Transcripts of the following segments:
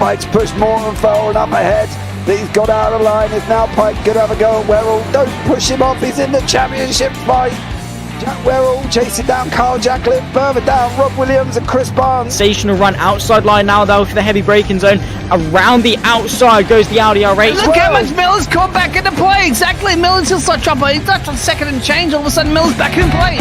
Pike's pushed more and Farrell up ahead. He's got out of line. Is now Pike going to have a go at Werrell? Don't push him off. He's in the championship fight. Jack Werrell chasing down Carl Jacklin. Further down, Rob Williams and Chris Barnes. Sensational run outside line now though for the heavy braking zone. Around the outside goes the Audi R8. Look how much Miller's caught back into play. Exactly. Miller's still such up. He's touched on second and change. All of a sudden, Miller's back in play.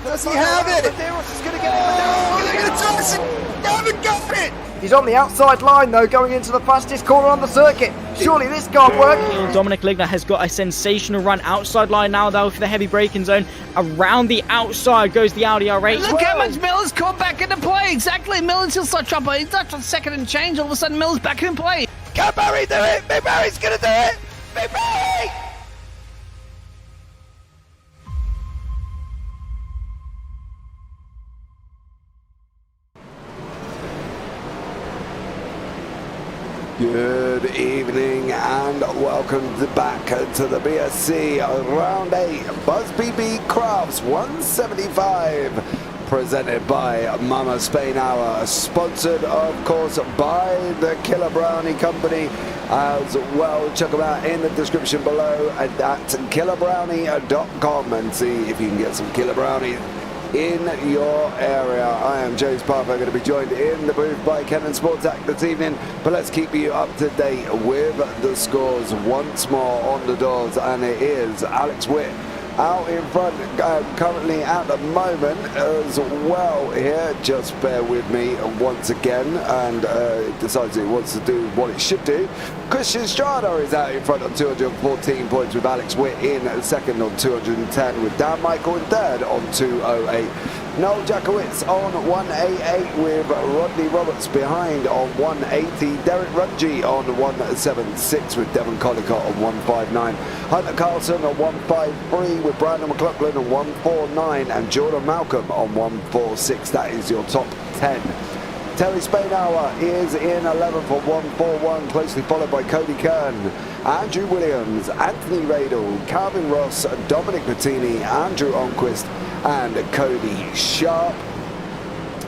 Does he have it? Medeiros is going to get it. They're going to toss it. They haven't got it. He's on the outside line though, going into the fastest corner on the circuit. Surely this can't work. Dominic Ligner has got a sensational run outside line now though for the heavy braking zone. Around the outside goes the Audi R8. Look how much Miller's caught back into play. Exactly. Miller's still such up. He's touched on second and change. All of a sudden, Miller's back in play. Can Barry do it? Big Barry's going to do it. Big Barry! Good evening and welcome back to the BSC Round 8 Buzz BB Crafts 175 presented by Mama Spain Hour, sponsored of course by the Killer Brownie Company as well. Check them out in the description below at killerbrownie.com and see if you can get some Killer Brownie in your area. I am James Parfitt, going to be joined in the booth by Kenton Sportak this evening, but let's keep you up to date with the scores once more on the doors, and it is Alex Witt out in front currently at the moment as well here. Just bear with me once again, and it decides it wants to do what it should do. Christian Strada is out in front on 214 points with Alex Witt in second on 210 with Dan Michael in third on 208. Noel Jackowitz on 188 with Rodney Roberts behind on 180. Derek Runge on 176 with Devon Collicott on 159. Hunter Carlson on 153 with Brandon McLaughlin on 149 and Jordan Malcolm on 146. That is your top 10. Terry Spainhour is in 11th for 141, closely followed by Cody Kern, Andrew Williams, Anthony Radel, Calvin Ross, Dominic Bettini, Andrew Onquist and Cody Sharp.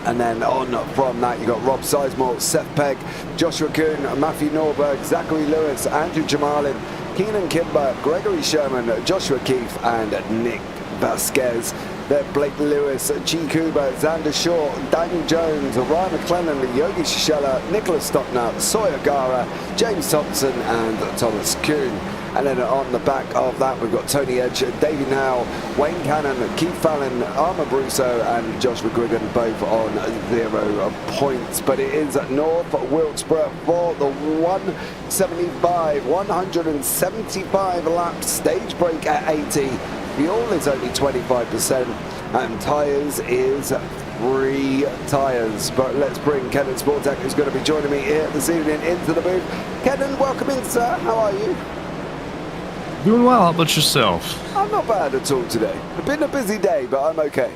And then on from that you got Rob Sizemore, Seth Pegg, Joshua Kuhn, Matthew Norberg, Zachary Lewis, Andrew Jamalin, Keenan Kimber, Gregory Sherman, Joshua Keefe and Nick Vasquez. Then Blake Lewis, G. Cooper, Xander Shaw, Daniel Jones, Ryan McClellan, Yogi Shishella, Nicholas Stockner, Sawyer Gara, James Thompson and Thomas Kuhn. And then on the back of that we've got Tony Edge, Davey Now, Wayne Cannon, Keith Fallon, Arma Brusso and Josh McGuigan both on 0 points. But it is North Wilkesboro for the 175 lap stage break at 80. Fuel is only 25% and tyres is free tyres. But let's bring Kenton Sportak, who's going to be joining me here this evening, into the booth. Kenton, welcome in, sir. How are you? Doing well. How about yourself? I'm not bad at all today. It's been a busy day, but I'm okay.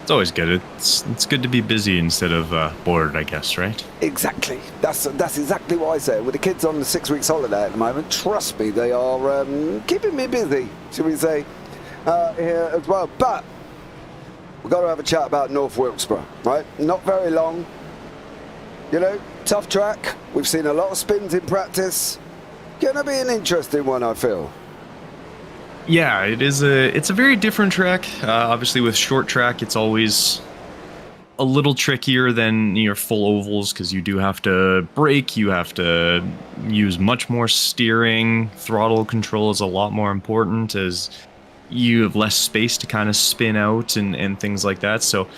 It's always good. It's good to be busy instead of bored, I guess, right? Exactly. That's exactly what I say. With the kids on the 6 weeks holiday at the moment, trust me, they are keeping me busy, shall we say, here as well. But we've got to have a chat about North Wilkesboro, right? Not very long. You know, tough track. We've seen a lot of spins in practice. Gonna be an interesting one, I feel. Yeah, it's a very different track. Obviously, with short track, it's always a little trickier than your full ovals because you do have to brake, you have to use much more steering. Throttle control is a lot more important as you have less space to kind of spin out and things like that. So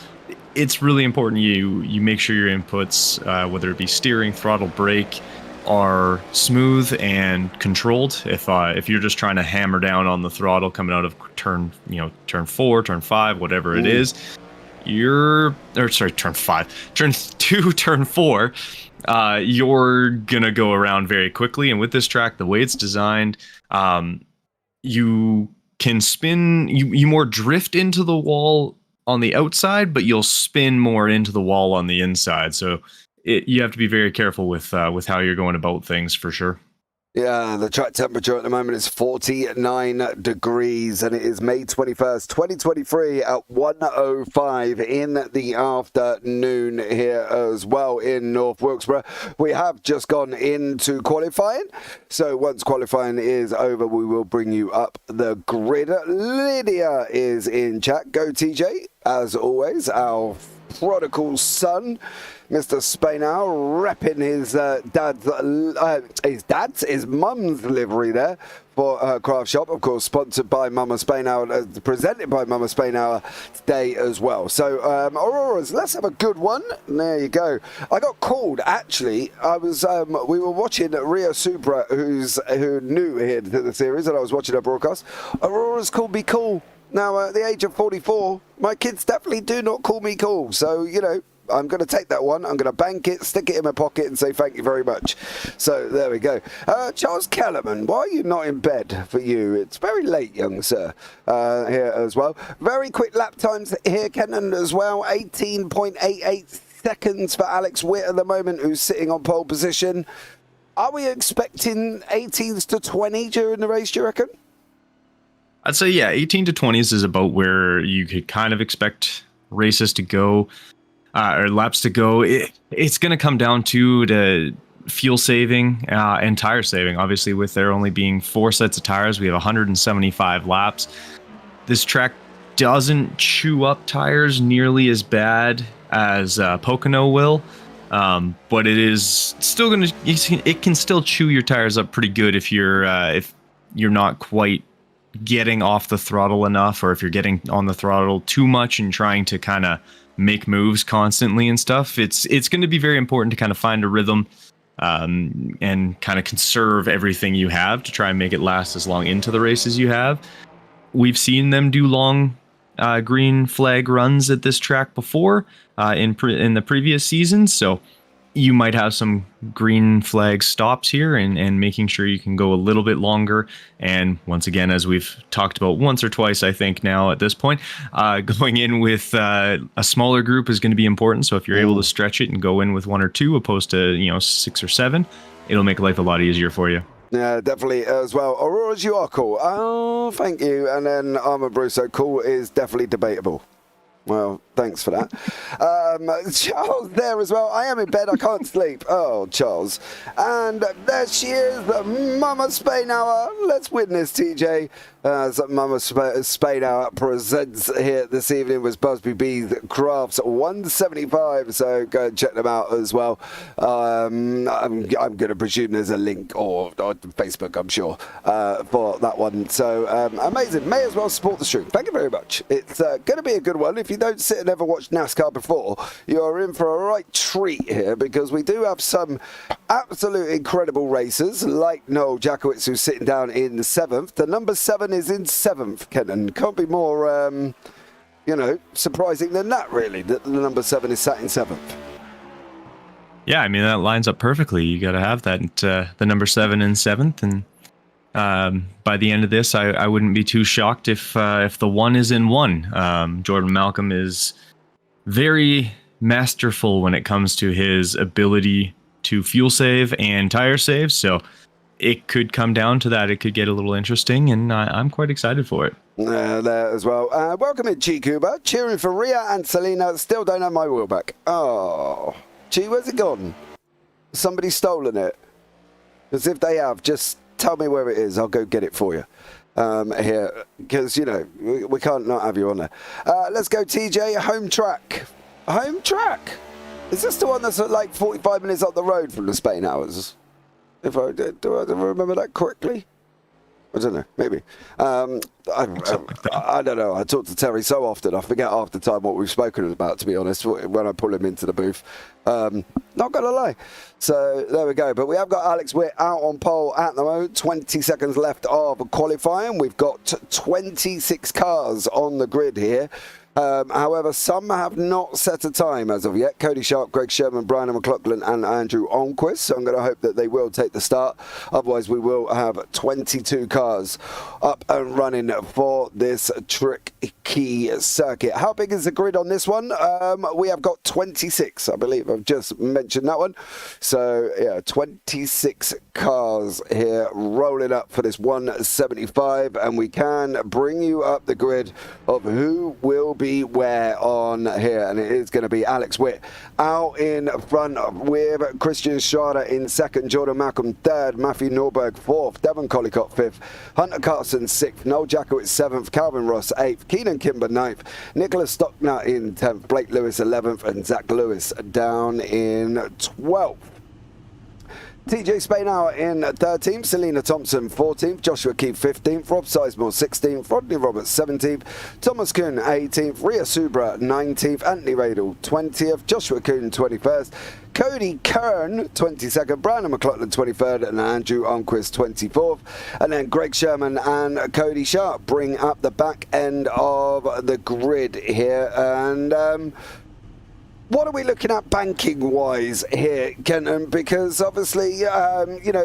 it's really important you make sure your inputs, whether it be steering, throttle, brake, are smooth and controlled. If you're just trying to hammer down on the throttle coming out of turn 4, turn 5, whatever it is, turn 5, turn 2, turn 4, you're gonna go around very quickly. And with this track, the way it's designed, you can spin, you more drift into the wall on the outside, but you'll spin more into the wall on the inside. So you have to be very careful with how you're going about things, for sure. Yeah, the track temperature at the moment is 49 degrees, and it is May 21st, 2023 at 1:05 in the afternoon here as well in North Wilkesboro. We have just gone into qualifying, so once qualifying is over, we will bring you up the grid. Lydia is in chat. Go TJ, as always, our prodigal son. Mr. Spainhow repping his mum's livery there for her craft shop, of course, sponsored by Mama Spainhow, presented by Mama Spainhow today as well. So, Auroras, let's have a good one. There you go. I got called, actually. We were watching Rio Supra, who's new here to the series, and I was watching her broadcast. Aurora's called me cool. Now, at the age of 44, my kids definitely do not call me cool. So, you know, I'm going to take that one. I'm going to bank it, stick it in my pocket and say thank you very much. So there we go. Charles Kellerman, why are you not in bed for you? It's very late, young sir, here as well. Very quick lap times here, Kenton, as well. 18.88 seconds for Alex Witt at the moment, who's sitting on pole position. Are we expecting 18s to 20 during the race, do you reckon? I'd say, yeah, 18 to 20s is about where you could kind of expect races to go. Or laps to go. It's going to come down to fuel saving and tire saving. Obviously, with there only being 4 sets of tires, we have 175 laps. This track doesn't chew up tires nearly as bad as Pocono will, but it is still going to. It can still chew your tires up pretty good if you're not quite getting off the throttle enough, or if you're getting on the throttle too much and trying to kind of make moves constantly and stuff. It's going to be very important to kind of find a rhythm and kind of conserve everything you have to try and make it last as long into the race as you have. We've seen them do long green flag runs at this track before in the previous seasons, so you might have some green flag stops here and making sure you can go a little bit longer. And once again, as we've talked about once or twice, I think now at this point, going in with a smaller group is going to be important. So if you're able to stretch it and go in with 1 or 2 opposed to 6 or 7, it'll make life a lot easier for you. Yeah, definitely as well. Auroras, you are cool. Oh, thank you. And then Armor Brusso, cool is definitely debatable. Well, thanks for that. Charles there as well. I am in bed. I can't sleep. Oh, Charles. And there she is, Mama Spainhour. Let's witness, TJ, as Mama Spainhour presents here this evening with Busby B's Crafts 175. So go and check them out as well. I'm going to presume there's a link or Facebook, I'm sure, for that one. So amazing. May as well support the stream. Thank you very much. It's going to be a good one. If you don't sit and ever watch NASCAR before, you're in for a right treat here, because we do have some absolute incredible racers like Noel Jackowitz, who's sitting down in the 7th. The number 7 is in 7th, Kenton. Can't be more surprising than that, really, that the number 7 is sat in 7th. Yeah, I mean, that lines up perfectly. You got to have that, the number 7 in 7th. And by the end of this, I wouldn't be too shocked if the 1 is in 1. Jordan Malcolm is very masterful when it comes to his ability to fuel save and tire save. So it could come down to that. It could get a little interesting, and I'm quite excited for it. There as well. Welcome in, Chi Kuba. Cheering for Ria and Selena. Still don't have my wheel back. Oh, Chi, where's it gone? Somebody's stolen it. Because if they have, just tell me where it is. I'll go get it for you. Here, because, we can't not have you on there. Let's go, TJ. Home track. Home track? Is this the one that's like 45 minutes up the road from the Spain hours? Do I remember that correctly? I don't know, maybe. I don't know. I talk to Terry so often, I forget half the time what we've spoken about, to be honest, when I pull him into the booth. Not going to lie. So there we go. But we have got Alex Witt out on pole at the moment. 20 seconds left of qualifying. We've got 26 cars on the grid here. However, some have not set a time as of yet. Cody Sharp, Greg Sherman, Brian McLaughlin and Andrew Onquist. So I'm going to hope that they will take the start. Otherwise, we will have 22 cars up and running for this tricky circuit. How big is the grid on this one? We have got 26, I believe. I've just mentioned that one. So, yeah, 26 cars here rolling up for this 175. And we can bring you up the grid of who will be where on here, and it is going to be Alex Witt out in front with Christian Schrader in second, Jordan Malcolm third, Matthew Norberg fourth, Devon Collicott fifth, Hunter Carson sixth, Noel Jackowitz seventh, Calvin Ross eighth, Keenan Kimber ninth, Nicholas Stocknut in 10th, Blake Lewis 11th, and Zach Lewis down in 12th. TJ Spainhour in 13th, Selena Thompson 14th, Joshua Keefe 15th, Rob Sizemore 16th, Rodney Roberts 17th, Thomas Kuhn 18th, Ria Subra 19th, Anthony Radel 20th, Joshua Kuhn 21st, Cody Kern 22nd, Brandon McLaughlin 23rd, and Andrew Onquist 24th. And then Greg Sherman and Cody Sharp bring up the back end of the grid here. And what are we looking at banking-wise here, Kenton? Because obviously,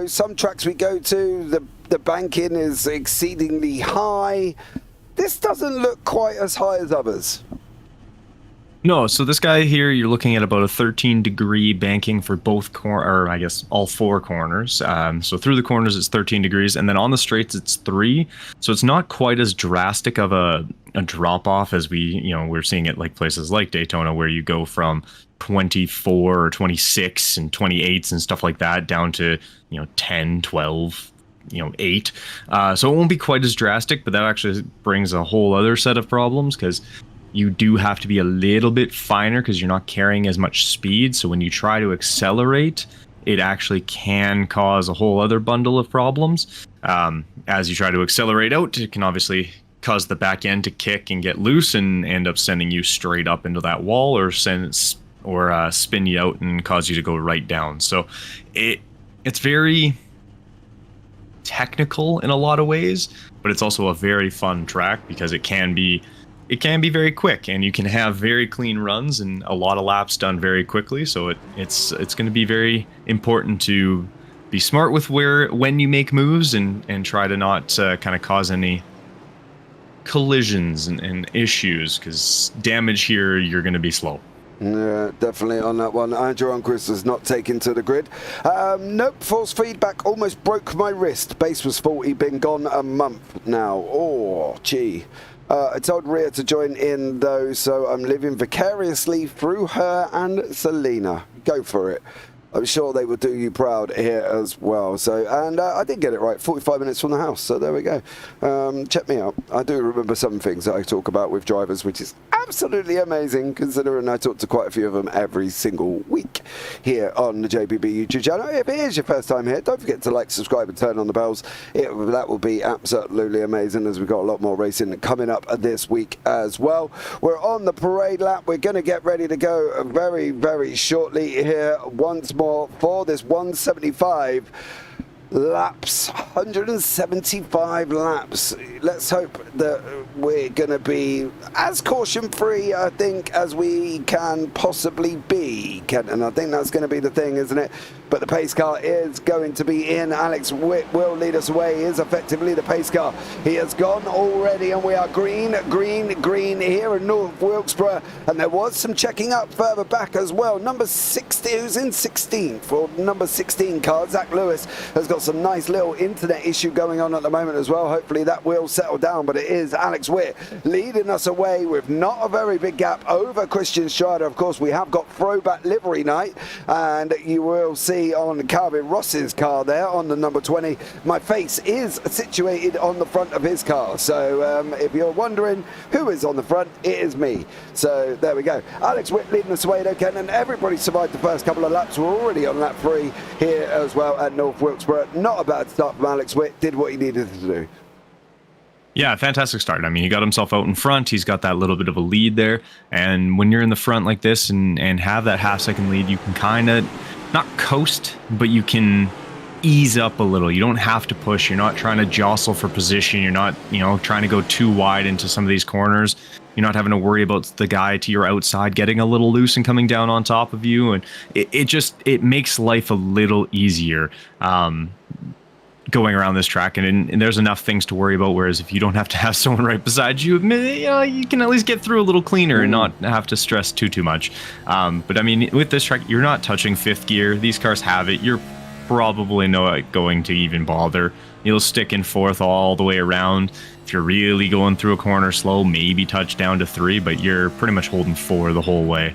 some tracks we go to, the banking is exceedingly high. This doesn't look quite as high as others. No, so this guy here, you're looking at about a 13-degree banking for both all four corners. So through the corners, it's 13 degrees, and then on the straights, it's 3. So it's not quite as drastic of a drop-off as we're seeing it like places like Daytona, where you go from 24 or 26 and 28s and stuff like that down to 10, 12, 8. So it won't be quite as drastic, but that actually brings a whole other set of problems, because you do have to be a little bit finer because you're not carrying as much speed. So when you try to accelerate, it actually can cause a whole other bundle of problems. As you try to accelerate out, it can obviously cause the back end to kick and get loose and end up sending you straight up into that wall, or spin you out and cause you to go right down. So it's very technical in a lot of ways, but it's also a very fun track because it can be very quick, and you can have very clean runs and a lot of laps done very quickly. So it's going to be very important to be smart with when you make moves and try to not kind of cause any collisions and issues, because damage here, you're going to be slow. Yeah, definitely on that one. Andrew Onquist was not taken to the grid. Nope, false feedback almost broke my wrist. Base was faulty, been gone a month now. Oh, gee. I told Ria to join in though, so I'm living vicariously through her and Selena. Go for it. I'm sure they will do you proud here as well. So, and I did get it right, 45 minutes from the house. So there we go. Check me out. I do remember some things that I talk about with drivers, which is absolutely amazing, considering I talk to quite a few of them every single week here on the JPB YouTube channel. If it is your first time here, don't forget to like, subscribe and turn on the bells. That will be absolutely amazing, as we've got a lot more racing coming up this week as well. We're on the parade lap. We're going to get ready to go very, very shortly here once more for this 175. laps, 175 laps. Let's hope that we're going to be as caution-free, I think, as we can possibly be, Kenton. I think that's going to be the thing, isn't it? But the pace car is going to be in. Alex Witt will lead us away. He is effectively the pace car. He has gone already, and we are green here in North Wilkesboro. And there was some checking up further back as well. Number 60, who's in 16th for number 16 car, Zach Lewis, has got some nice little internet issue going on at the moment as well. Hopefully that will settle down, but it is Alex Witt leading us away with not a very big gap over Christian Strider. Of course, we have got throwback livery night, and you will see on Calvin Ross's car there on the number 20, my face is situated on the front of his car. So if you're wondering who is on the front, it is me. So there we go. Alex Witt leading us away though, Ken, and everybody survived the first couple of laps. We're already on lap 3 here as well at North Wilkesboro. Not a bad start from Alex Witt. Did what he needed to do. Yeah, fantastic start. I mean, he got himself out in front. He's got that little bit of a lead there. And when you're in the front like this and have that half-second lead, you can kind of not coast, but you can ease up a little. You don't have to push. You're not trying to jostle for position. You're not, trying to go too wide into some of these corners. You're not having to worry about the guy to your outside getting a little loose and coming down on top of you. And it makes life a little easier. Going around this track, and there's enough things to worry about, whereas if you don't have to have someone right beside you, you can at least get through a little cleaner and not have to stress too much. But I mean, with this track, you're not touching fifth gear. These cars have it. You're probably not going to even bother. You'll stick in fourth all the way around. If you're really going through a corner slow, maybe touch down to 3, but you're pretty much holding 4 the whole way.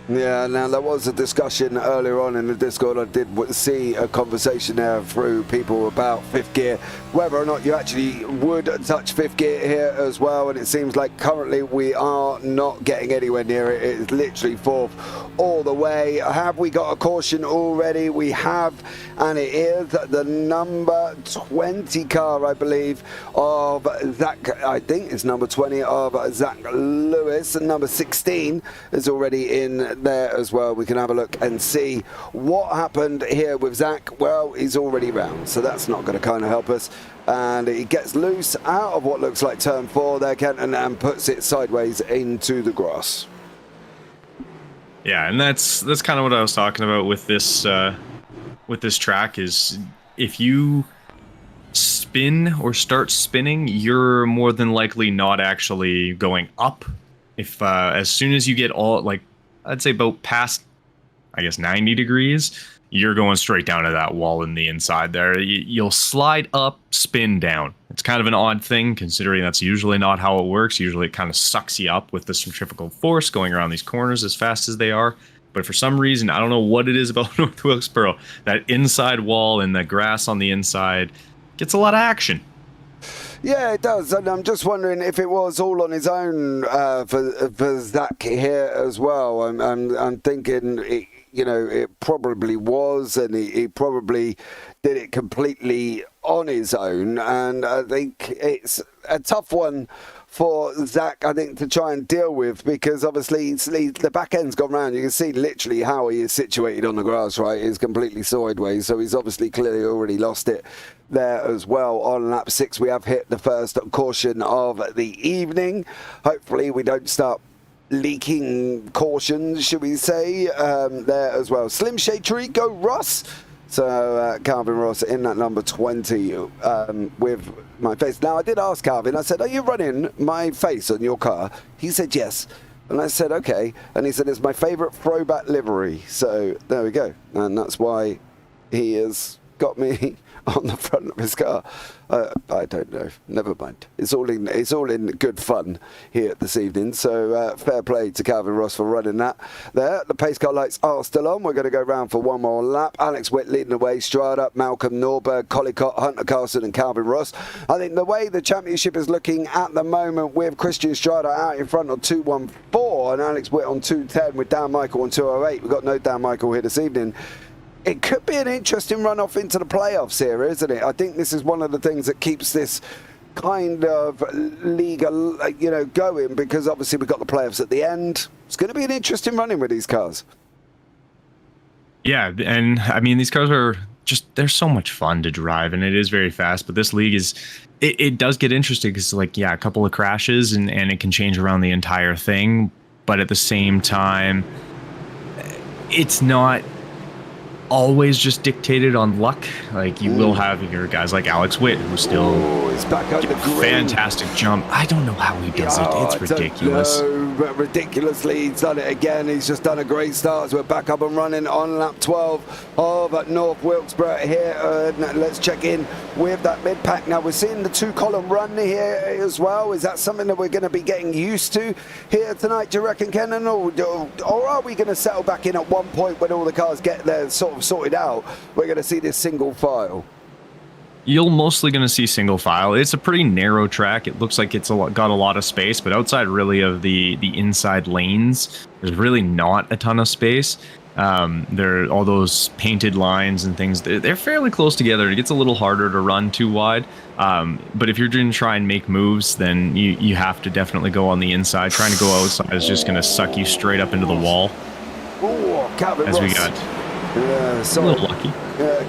Yeah, now there was a discussion earlier on in the Discord. I did see a conversation there through people about fifth gear, whether or not you actually would touch fifth gear here as well, and it seems like currently we are not getting anywhere near it. It is literally fourth all the way. Have we got a caution already? We have, and it is the number 20 car, I believe, of Zach, I think it's number 20 of Zach Lewis, and number 16 is already in there as well. We can have a look and see what happened here with Zach. Well, he's already round, so that's not going to kind of help us. And he gets loose out of what looks like turn 4 there, Kenton, and puts it sideways into the grass. Yeah, and that's kind of what I was talking about with this track, is if you spin or start spinning, you're more than likely not actually going up. If as soon as you get I'd say about past, 90 degrees, you're going straight down to that wall in the inside there. You'll slide up, spin down. It's kind of an odd thing, considering that's usually not how it works. Usually it kind of sucks you up with the centrifugal force going around these corners as fast as they are. But for some reason, I don't know what it is about North Wilkesboro, that inside wall and the grass on the inside gets a lot of action. Yeah, it does, and I'm just wondering if it was all on his own for Zach here as well. I'm thinking, it probably was, and he probably did it completely on his own, and I think it's a tough one for Zach, I think, to try and deal with, because obviously the back end's gone round. You can see literally how he is situated on the grass, right? He's completely sideways, so he's obviously clearly already lost it there as well. On lap 6, we have hit the first caution of the evening. Hopefully we don't start leaking cautions, should we say, there as well. Slim Shade Trico Ross. So Calvin Ross in that number 20 with my face. Now, I did ask Calvin, I said, are you running my face on your car? He said yes. And I said, okay. And he said, it's my favourite throwback livery. So there we go. And that's why he has got me on the front of his car. I don't know. Never mind. It's all in good fun here this evening. So fair play to Calvin Ross for running that there. The pace car lights are still on. We're going to go round for one more lap. Alex Witt leading the way. Strada, Malcolm Norberg, Collicott, Hunter Carson and Calvin Ross. I think the way the championship is looking at the moment, with Christian Strada out in front on 214 and Alex Witt on 210 with Dan Michael on 208. We've got no Dan Michael here this evening. It could be an interesting run-off into the playoffs here, isn't it? I think this is one of the things that keeps this kind of league, going, because obviously we've got the playoffs at the end. It's going to be an interesting run-in with these cars. Yeah, and I mean, these cars are they're so much fun to drive, and it is very fast. But this league it does get interesting because, like, yeah, a couple of crashes and it can change around the entire thing. But at the same time, it's not always just dictated on luck. Like, you will have your guys like Alex Witt, who still he's back on the green. Fantastic jump. I don't know how he does it. It's ridiculous. But ridiculously, he's done it again. He's just done a great start. So we're back up and running on lap 12 of North Wilkesboro here. Let's check in with that mid-pack. Now, we're seeing the 2-column run here as well. Is that something that we're going to be getting used to here tonight, do you reckon, Kenton? Or are we going to settle back in at one point when all the cars get there sort of sorted out? We're going to see this single file. You're mostly going to see single file. It's a pretty narrow track. It looks like it's got a lot of space, but outside really of the inside lanes, there's really not a ton of space. There are all those painted lines and things. They're fairly close together. It gets a little harder to run too wide. But if you're going to try and make moves, then you have to definitely go on the inside. Trying to go outside is just going to suck you straight up into the wall. Oh, Calvin as Ross. We got a little lucky.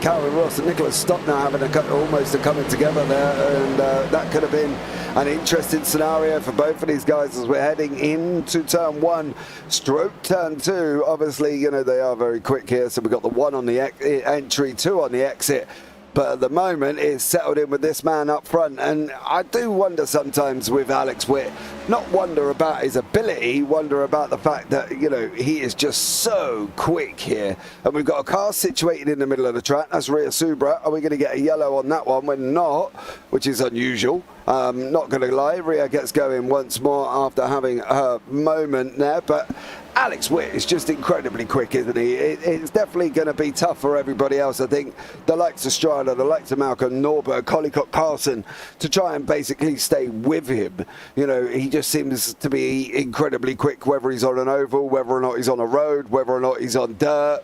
Calvin Ross and Nicholas Stockner having almost a coming together there, and that could have been an interesting scenario for both of these guys as we're heading into turn 1 stroke turn 2. Obviously, you know, they are very quick here, so we've got the 1 on the entry, 2 on the exit. But at the moment, it's settled in with this man up front. And I do wonder sometimes with Alex Witt, not wonder about his ability, wonder about the fact that, you know, he is just so quick here. And we've got a car situated in the middle of the track. That's Ria Subra. Are we going to get a yellow on that one? We're not, which is unusual. Not going to lie, Ria gets going once more after having her moment there. But Alex Witt is just incredibly quick, isn't he? It's definitely going to be tough for everybody else. I think the likes of Strider, the likes of Malcolm, Norberg, Collicutt, Carlson, to try and basically stay with him. You know, he just seems to be incredibly quick, whether he's on an oval, whether or not he's on a road, whether or not he's on dirt.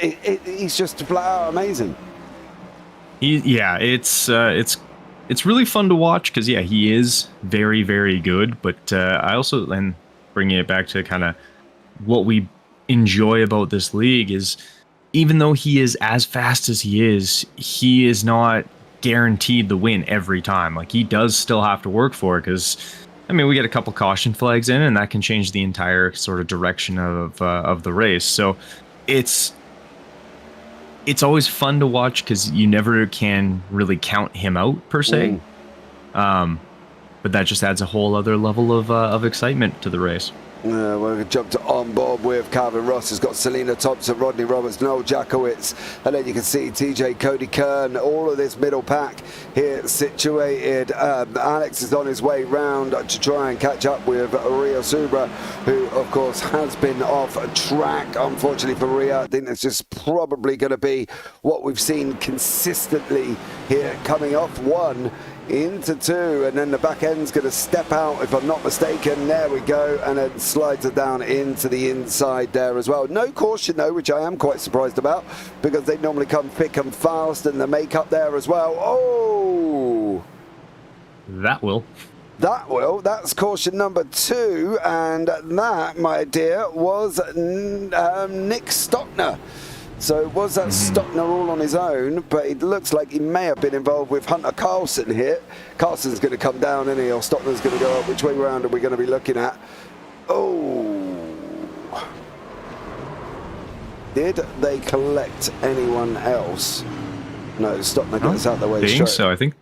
He's just flat out amazing. It's really fun to watch because, yeah, he is very, very good. But I also, and bringing it back to kind of what we enjoy about this league is, even though he is as fast as he is not guaranteed the win every time. Like, he does still have to work for it because, I mean, we get a couple caution flags in and that can change the entire sort of direction of the race. So it's always fun to watch because you never can really count him out per se. But that just adds a whole other level of excitement to the race. We're going to jump to on board with Calvin Ross. Has got Selena Thompson, Rodney Roberts, Noel Jakowitz, and then you can see TJ, Cody Kern, all of this middle pack here situated. Alex is on his way round to try and catch up with Ria Subra, who of course has been off track, unfortunately for Ria. I think that's just probably going to be what we've seen consistently here, coming off 1 into 2, and then the back end's going to step out, if I'm not mistaken. There we go, and then slides it down into the inside there as well. No caution though, which I am quite surprised about, because they normally come thick and fast, and the makeup there as well. Oh, that's caution number 2, and that, my dear, was Nick Stockner. So was that Stockner all on his own? But it looks like he may have been involved with Hunter Carlson here. Carlson's going to come down, isn't he? Or Stockner's going to go up. Which way round are we going to be looking at? Oh. Did they collect anyone else? No, Stockner gets out of the way straight. So, I think.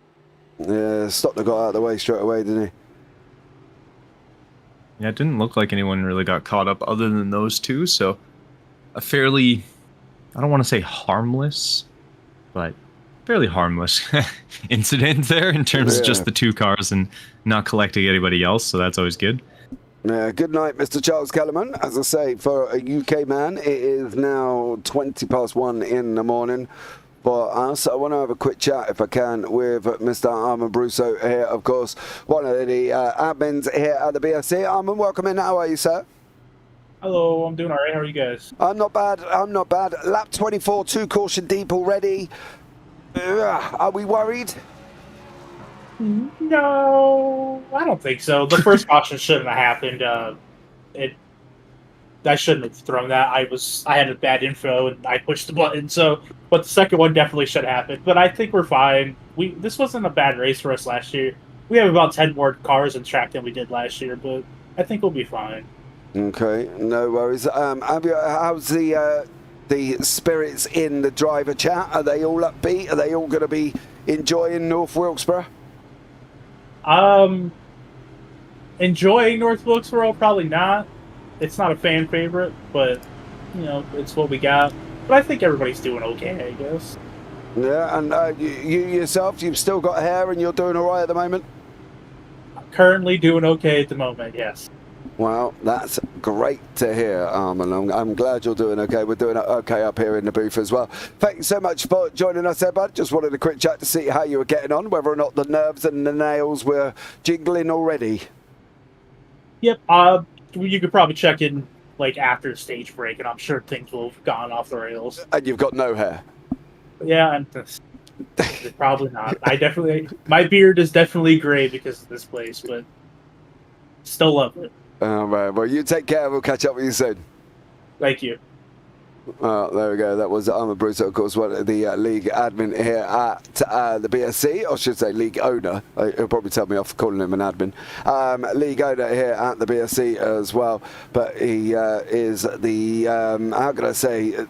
Yeah, Stockner got out of the way straight away, didn't he? Yeah, it didn't look like anyone really got caught up other than those two. So a fairly, I don't want to say harmless, but fairly harmless incident there in terms of just the 2 cars and not collecting anybody else. So that's always good. Good night, Mr. Charles Kellerman. As I say, for a UK man, it is now 1:20 in the morning. For us, I want to have a quick chat, if I can, with Mr. Armand Brusso here, of course, one of the admins here at the BSC. Armand, welcome in. How are you, sir? Hello, I'm doing all right. How are you guys? I'm not bad. Lap 24, 2 caution deep already. Are we worried? No, I don't think so. The first caution shouldn't have happened. I shouldn't have thrown that. I had a bad info and I pushed the button. So, but the second one definitely should happen. But I think we're fine. This wasn't a bad race for us last year. We have about 10 more cars in track than we did last year, but I think we'll be fine. Okay, no worries. How's the spirits in the driver chat? Are they all upbeat? Are they all going to be enjoying North Wilkesboro? Enjoying North Wilkesboro, probably not. It's not a fan favorite, but you know, it's what we got. But I think everybody's doing okay, I guess. Yeah, and you yourself, you've still got hair and you're doing all right at the moment? Currently doing okay at the moment, yes. Well, that's great to hear, Armin. I'm glad you're doing okay. We're doing okay up here in the booth as well. Thank you so much for joining us there, bud. Just wanted a quick chat to see how you were getting on, whether or not the nerves and the nails were jingling already. Yep, you could probably check in like after stage break, and I'm sure things will have gone off the rails. And you've got no hair. Yeah, probably not. My beard is definitely gray because of this place, but still love it. All right, well, you take care. We'll catch up with you soon. Thank you. There we go. That was Armin Bruce, of course, one of the league admin here at the BSC, or I should say league owner. He'll probably tell me off for calling him an admin. League owner here at the BSC as well. But he is the, how can I say,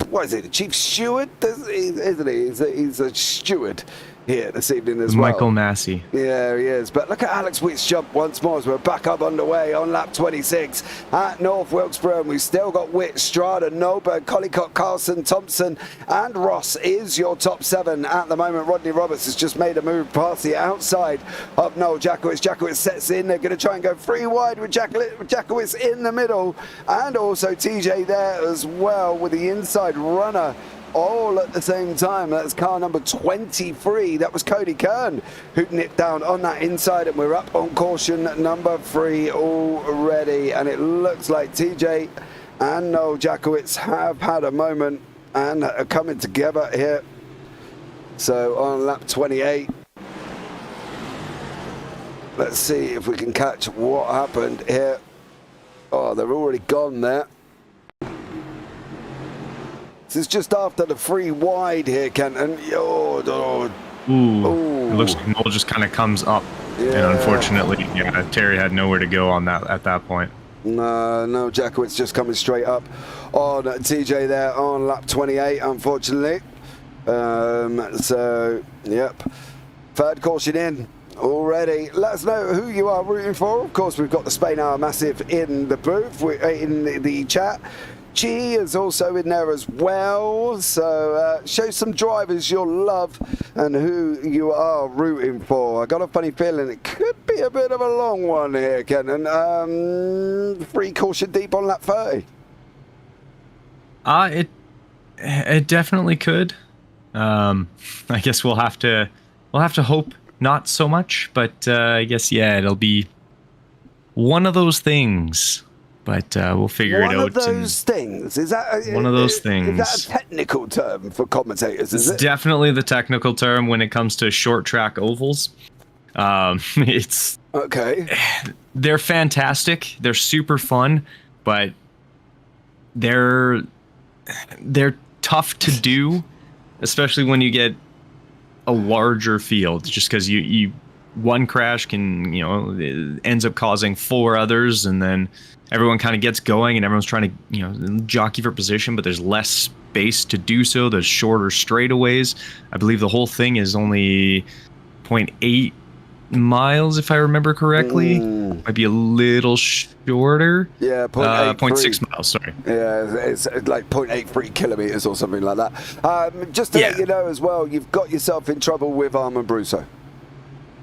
what is it, the chief steward, isn't he? He's a steward here this evening as well. Michael Massey. Yeah, he is. But look at Alex Witt's jump once more as we're back up underway on lap 26 at North Wilkesboro. And we've still got Witt, Strada, Nolberg, Collicott, Carlson, Thompson and Ross is your top 7 at the moment. Rodney Roberts has just made a move past the outside of Noel Jackowitz. Jackowitz sets in. They're going to try and go 3 wide with Jackowitz in the middle. And also TJ there as well with the inside runner. All at the same time. That's car number 23. That was Cody Kern who nipped down on that inside, and we're up on caution number 3 already. And it looks like TJ and Noel Jackowitz have had a moment and are coming together here. So on lap 28, let's see if we can catch what happened here. Oh, they're already gone there. This is just after the 3 wide here, Kenton. It looks like Noel just kind of comes up. Yeah. And unfortunately, Terry had nowhere to go on that at that point. No, Jackowitz just coming straight up on TJ there on lap 28, unfortunately. So, yep. 3rd caution in already. Let us know who you are rooting for. Of course, we've got the Spain Hour Massive in the booth, in the chat. G is also in there as well, so show some drivers your love and who you are rooting for. I got a funny feeling it could be a bit of a long one here, Kenton. 3 caution deep on lap 30. It definitely could. I guess we'll have to hope not so much, but I guess it'll be one of those things. But we'll figure it out. One of those things? Is that one of those things? Is that a technical term for commentators? It's definitely the technical term when it comes to short track ovals. It's okay. They're fantastic. They're super fun, but they're tough to do, especially when you get a larger field. Just because you one crash can it ends up causing 4 others, and then everyone kind of gets going and everyone's trying to, jockey for position, but there's less space to do so. There's shorter straightaways. I believe the whole thing is only 0.8 miles, if I remember correctly. Might be a little shorter. Yeah, 0.6 miles, sorry. Yeah, it's like 0.83 kilometers or something like that. Just to let you know as well, you've got yourself in trouble with Armin Brusso.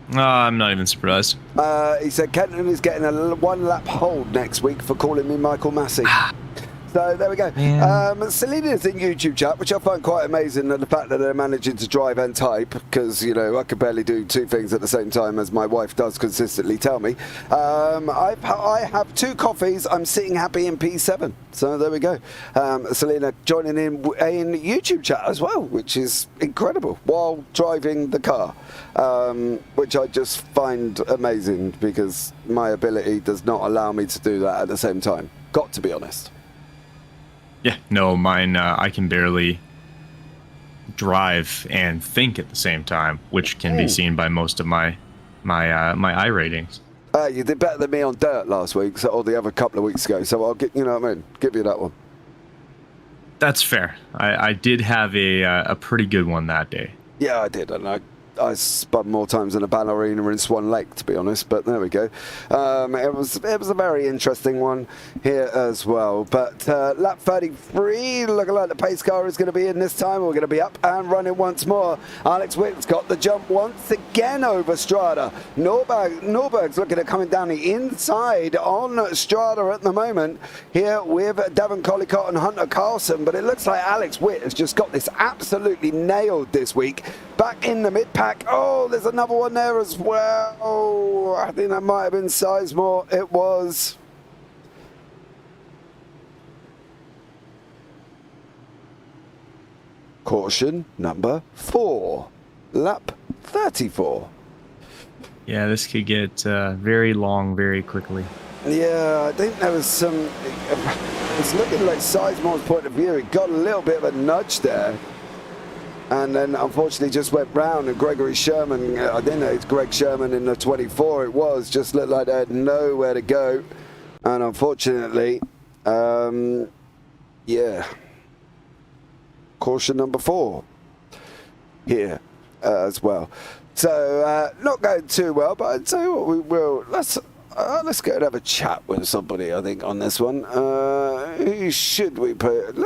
I'm not even surprised. He said Kenton is getting a 1-lap hold next week for calling me Michael Massey. So there we go. Selena's in YouTube chat, which I find quite amazing, and the fact that they're managing to drive and type, because I could barely do 2 things at the same time, as my wife does consistently tell me. I have 2 coffees. I'm sitting happy in P7. So there we go. Selena joining in YouTube chat as well, which is incredible, while driving the car, which I just find amazing because my ability does not allow me to do that at the same time. Got to be honest. Yeah, no, mine, I can barely drive and think at the same time, which can be seen by most of my I ratings. You did better than me on dirt last week, or the other couple of weeks ago, so I'll get, you know what I mean, give you that one. That's fair. I did have a pretty good one that day. Yeah, I did, and I spun more times than a ballerina in Swan Lake, to be honest, but there we go. It was a very interesting one here as well. But lap 33, looking like the pace car is going to be in this time. We're going to be up and running once more. Alex Witt's got the jump once again over Strada. Norberg's looking at coming down the inside on Strada at the moment here with Devon Collicott and Hunter Carlson. But it looks like Alex Witt has just got this absolutely nailed this week. Back in the mid-pack. Oh, there's another one there as well. Oh, I think that might have been Sizemore. It was. Caution number 4. Lap 34. Yeah, this could get very long very quickly. Yeah, I think there was some. It's looking like Sizemore's point of view. It got a little bit of a nudge there. And then, unfortunately, just went round, and Gregory Sherman, I didn't know it's Greg Sherman in the 24, it was, just looked like they had nowhere to go. And unfortunately, yeah, caution number 4 here as well. So, not going too well, but I'd say what we will, let's go and have a chat with somebody, I think, on this one. Who should we put?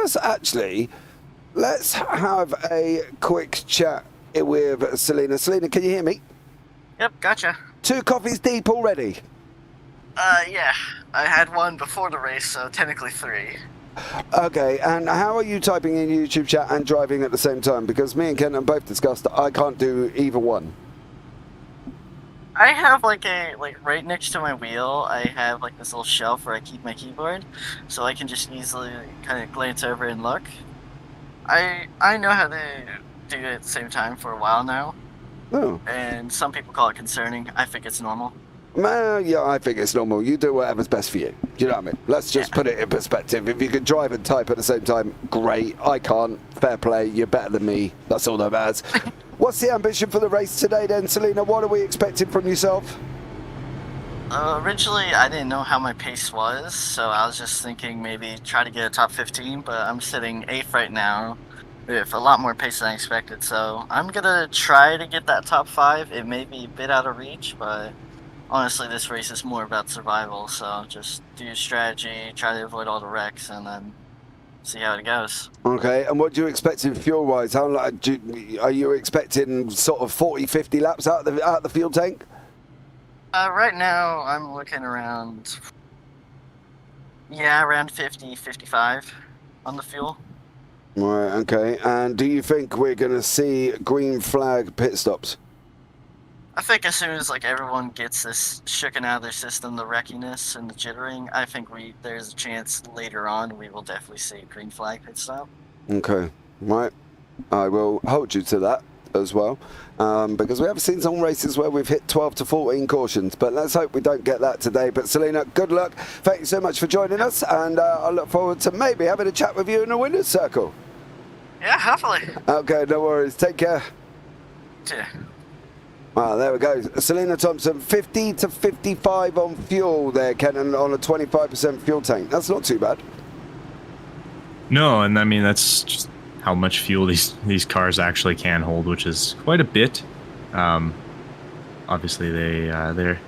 Let's have a quick chat with Selena. Selena, can you hear me? Yep, gotcha. 2 coffees deep already? Yeah. I had one before the race, so technically 3. Okay, and how are you typing in YouTube chat and driving at the same time? Because me and Kenton both discussed that I can't do either one. I have like right next to my wheel, I have like this little shelf where I keep my keyboard, so I can just easily kind of glance over and look. I know how to do it at the same time for a while now. Oh. And some people call it concerning. I think it's normal. Yeah, I think it's normal. You do whatever's best for you. You know what I mean? Let's just put it in perspective. If you can drive and type at the same time, great. I can't. Fair play. You're better than me. That's all that matters. What's the ambition for the race today then, Selena? What are we expecting from yourself? Originally, I didn't know how my pace was, so I was just thinking maybe try to get a top 15, but I'm sitting 8th right now with a lot more pace than I expected, so I'm going to try to get that top 5. It may be a bit out of reach, but honestly, this race is more about survival, so just do your strategy, try to avoid all the wrecks, and then see how it goes. Okay, and what do you expect in fuel-wise? How are you expecting sort of 40, 50 laps out the fuel tank? Right now, I'm looking around 50, 55 on the fuel. Right, okay. And do you think we're going to see green flag pit stops? I think as soon as like everyone gets this shooken out of their system, the wreckiness and the jittering, I think there's a chance later on we will definitely see a green flag pit stop. Okay, right. I will hold you to that as well, because we have seen some races where we've hit 12 to 14 cautions, but let's hope we don't get that today. But Selena, good luck. Thank you so much for joining us, and I look forward to maybe having a chat with you in the winner's circle. Yeah, hopefully. Okay, no worries. Take care. Yeah. Well, there we go. Selena Thompson, 50 to 55 on fuel there, Kenton, on a 25% fuel tank. That's not too bad. No, and I mean, that's just how much fuel these cars actually can hold, which is quite a bit. Obviously, they're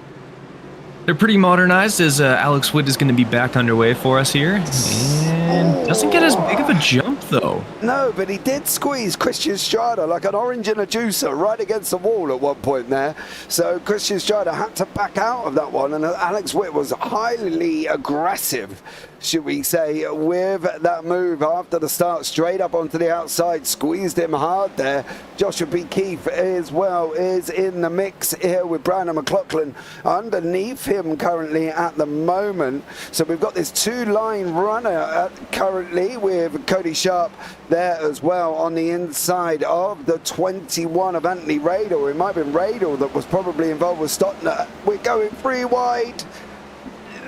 pretty modernized, as Alex Witt is going to be back underway for us here, and doesn't get as big of a jump though. No, but he did squeeze Christian Strada like an orange in a juicer right against the wall at one point there. So Christian Strada had to back out of that one, and Alex Witt was highly aggressive, should we say, with that move after the start, straight up onto the outside, squeezed him hard there. Joshua B. Keefe as well is in the mix here with Brandon McLaughlin underneath him currently at the moment. So we've got this 2-line runner currently with Cody Sharp there as well on the inside of the 21 of Anthony Radel. It might have been Radel that was probably involved with Stotner. We're going 3 wide,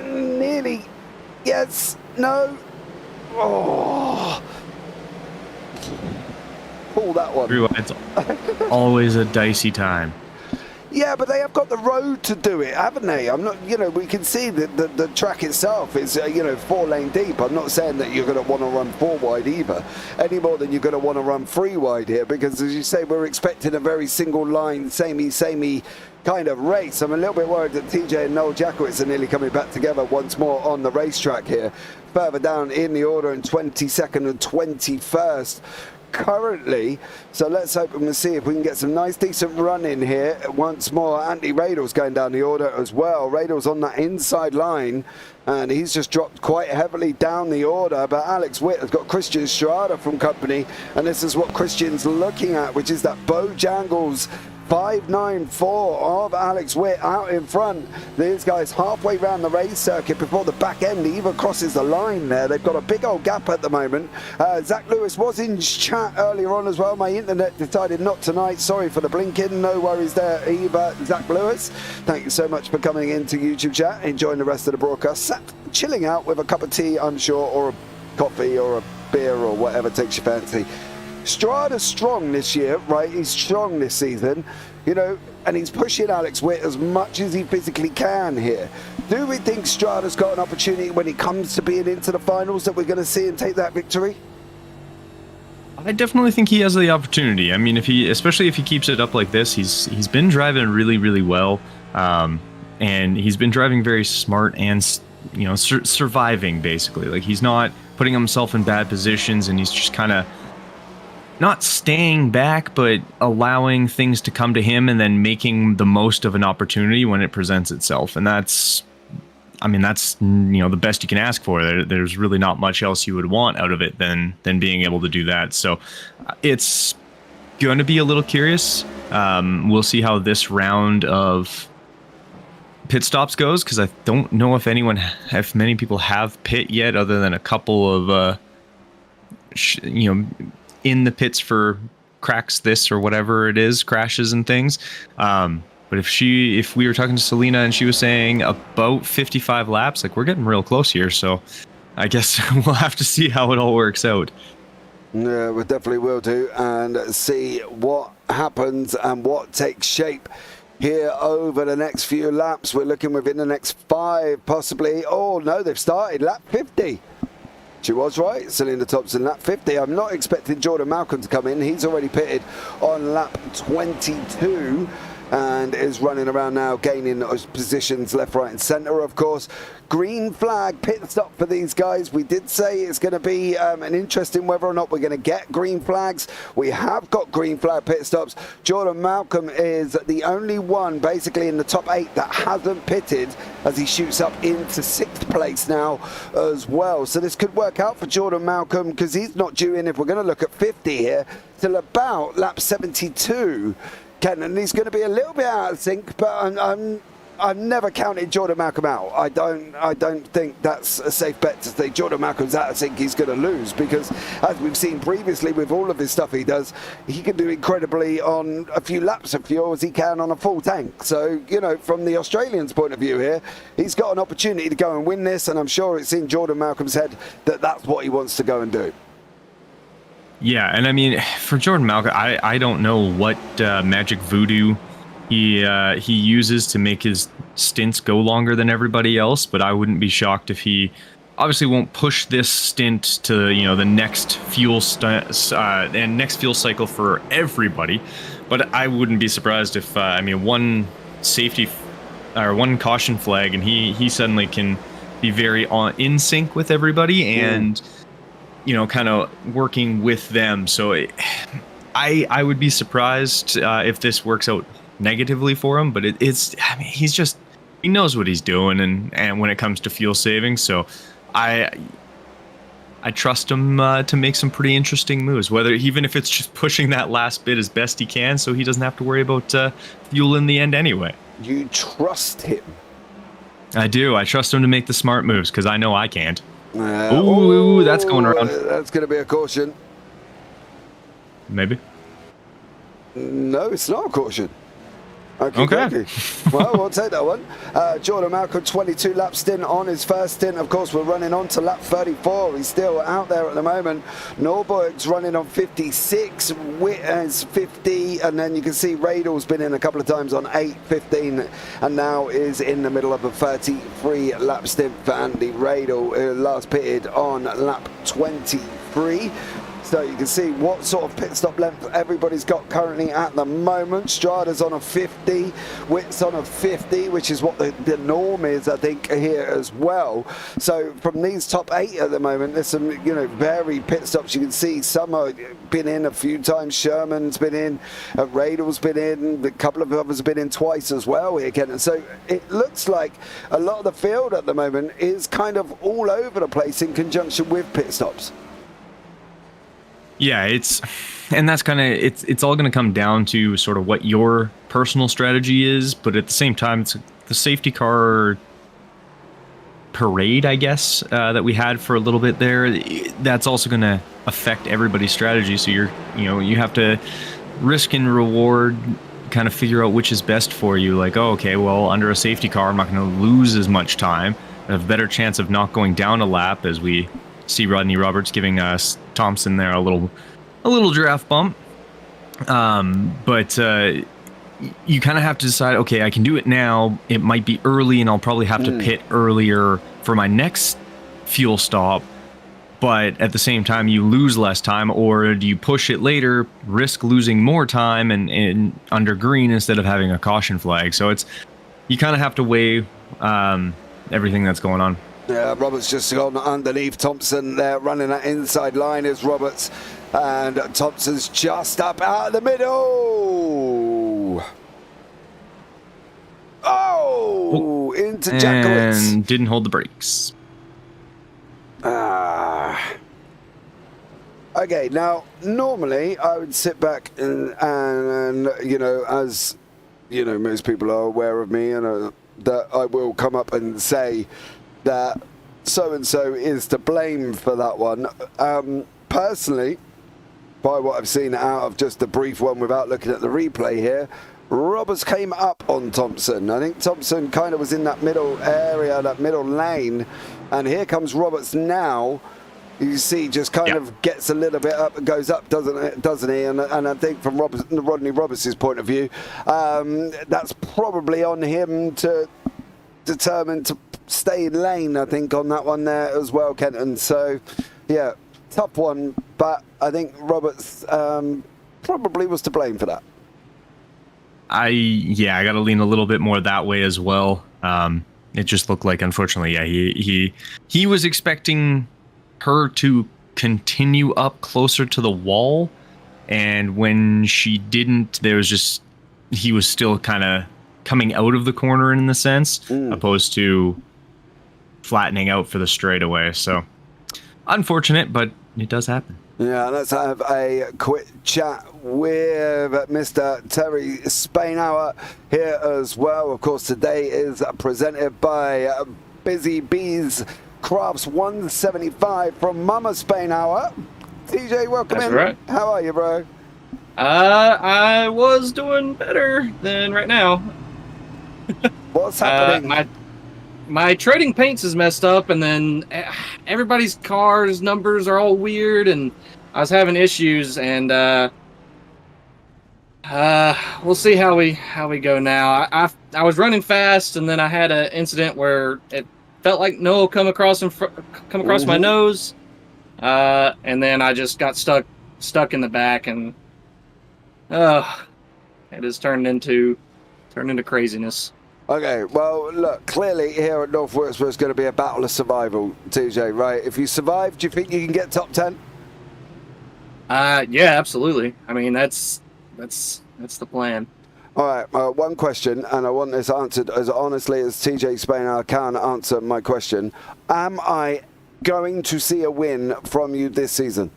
nearly Yes. No. Oh. Pull that one. It's always a dicey time. Yeah, but they have got the road to do it, haven't they? I'm not, we can see that the track itself is, 4-lane deep. I'm not saying that you're going to want to run 4 wide either, any more than you're going to want to run 3 wide here, because as you say, we're expecting a very single line, samey kind of race. I'm a little bit worried that TJ and Noel Jackowitz are nearly coming back together once more on the racetrack here. Further down in the order in 22nd and 21st. Currently, so let's hope and see if we can get some nice decent run in here once more. Andy Radle's going down the order as well. Radle's on that inside line and he's just dropped quite heavily down the order, but Alex Witt has got Christian Strada from company, and this is what Christian's looking at, which is that Bojangles 594 of Alex Witt out in front. These guys halfway round the race circuit before the back end even crosses the line there. They've got a big old gap at the moment. Zach Lewis was in chat earlier on as well. My internet decided not tonight. Sorry for the blinking. No worries there either, Zach Lewis. Thank you so much for coming into YouTube chat, enjoying the rest of the broadcast. Sat chilling out with a cup of tea, I'm sure, or a coffee or a beer or whatever takes your fancy. Strada's strong this year, right? He's strong this season, and he's pushing Alex Witt as much as he physically can here. Do we think Strada's got an opportunity when it comes to being into the finals that we're going to see and take that victory? I definitely think he has the opportunity. I mean, especially if he keeps it up like this, he's been driving really, really well, and he's been driving very smart and surviving basically. Like, he's not putting himself in bad positions, and he's just kind of not staying back, but allowing things to come to him and then making the most of an opportunity when it presents itself. And that's the best you can ask for. There's really not much else you would want out of it than being able to do that. So it's going to be a little curious. We'll see how this round of pit stops goes, because I don't know if many people have pit yet, other than a couple of in the pits for cracks this or whatever it is, crashes and things. But if we were talking to Selena and she was saying about 55 laps, like, we're getting real close here. So I guess we'll have to see how it all works out. Yeah, we definitely will do, and see what happens and what takes shape here over the next few laps. We're looking within the next 5, possibly. Oh no, they've started lap 50. She was right, Selena Thompson, lap 50. I'm not expecting Jordan Malcolm to come in. He's already pitted on lap 22 and is running around now, gaining positions left, right and centre, of course. Green flag pit stop for these guys. We did say it's going to be an interesting whether or not we're going to get green flags. We have got green flag pit stops. Jordan Malcolm is the only one basically in the top 8 that hasn't pitted, as he shoots up into 6th place now as well. So this could work out for Jordan Malcolm, because he's not due in, if we're going to look at 50 here, till about lap 72. And he's going to be a little bit out of sync, but I've never counted Jordan Malcolm out. I don't think that's a safe bet to say Jordan Malcolm's out of sync, he's going to lose, because as we've seen previously with all of his stuff he does, he can do incredibly on a few laps of fuel as he can on a full tank. So, from the Australian's point of view here, he's got an opportunity to go and win this, and I'm sure it's in Jordan Malcolm's head that that's what he wants to go and do. Yeah, and I mean, for Jordan Malcolm, I don't know what magic voodoo he uses to make his stints go longer than everybody else, but I wouldn't be shocked if he obviously won't push this stint to the next fuel and next fuel cycle for everybody. But I wouldn't be surprised if one safety or one caution flag and he suddenly can be very in sync with everybody and kind of working with them. So I would be surprised if this works out negatively for him, but he knows what he's doing, and when it comes to fuel saving, so I trust him to make some pretty interesting moves, even if it's just pushing that last bit as best he can, so he doesn't have to worry about fuel in the end anyway. You trust him? I do. I trust him to make the smart moves, because I know I can't. Ooh, that's going around. That's going to be a caution. Maybe. No, it's not a caution. Okay. Well, we'll take that one. Jordan Malcolm, 22 lap stint on his first stint. Of course, we're running on to lap 34. He's still out there at the moment. Norberg's running on 56. Witt has 50. And then you can see Radle's been in a couple of times on 8, 15. And now is in the middle of a 33 lap stint for Andy Radle, who last pitted on lap 23. So you can see what sort of pit stop length everybody's got currently at the moment. Strada's on a 50, Witt's on a 50, which is what the norm is, I think, here as well. So from these top 8 at the moment, there's some, varied pit stops. You can see some have been in a few times. Sherman's been in, Radle's been in, a couple of others have been in twice as well here, Kenton. So it looks like a lot of the field at the moment is kind of all over the place in conjunction with pit stops. Yeah, it's all going to come down to sort of what your personal strategy is, but at the same time, it's the safety car parade, I guess, that we had for a little bit there. That's also going to affect everybody's strategy. So you have to risk and reward, kind of figure out which is best for you. Like, oh, okay, well, under a safety car, I'm not going to lose as much time. I have a better chance of not going down a lap, as we see Rodney Roberts giving us Thompson there a little draft bump. But you kind of have to decide, okay, I can do it now. It might be early and I'll probably have to pit earlier for my next fuel stop. But at the same time, you lose less time, or do you push it later, risk losing more time and under green instead of having a caution flag? So you kind of have to weigh everything that's going on. Yeah, Roberts just gone underneath Thompson there, running that inside line is Roberts. And Thompson's just up out of the middle. Oh, into Jackowitz. And didn't hold the brakes. Okay, now, normally I would sit back and as, most people are aware of me, and that I will come up and say that so-and-so is to blame for that one. Personally, by what I've seen out of just the brief one without looking at the replay here, Roberts came up on Thompson. I think Thompson kind of was in that middle area, that middle lane, and here comes Roberts now. You see, just kind of gets a little bit up and goes up, doesn't he? And I think from Rodney Roberts' point of view, that's probably on him to determine to stay in lane, I think, on that one there as well, Kenton. So, yeah, tough one, but I think Roberts probably was to blame for that. I got to lean a little bit more that way as well. It just looked like, unfortunately, he was expecting her to continue up closer to the wall, and when she didn't, he was still kind of coming out of the corner in the sense, opposed to flattening out for the straightaway. So unfortunate, but it does happen. Yeah, let's have a quick chat with Mr. Terry Spainhour here as well. Of course, today is presented by Busy Bees Crafts 175 from Mama Spainhour. TJ, welcome in. Right. How are you, bro? I was doing better than right now. What's happening? My trading paints is messed up, and then everybody's cars numbers are all weird, and I was having issues, and we'll see how we go now. I was running fast, and then I had an incident where it felt like Noah come across my nose, and then I just got stuck in the back, and it has turned into craziness. Okay, well, look, clearly here at North Wilkesboro is going to be a battle of survival, TJ, right? If you survive, do you think you can get top 10? Yeah, absolutely. I mean, that's the plan. All right, one question, and I want this answered as honestly as TJ Spainhour can answer my question. Am I going to see a win from you this season?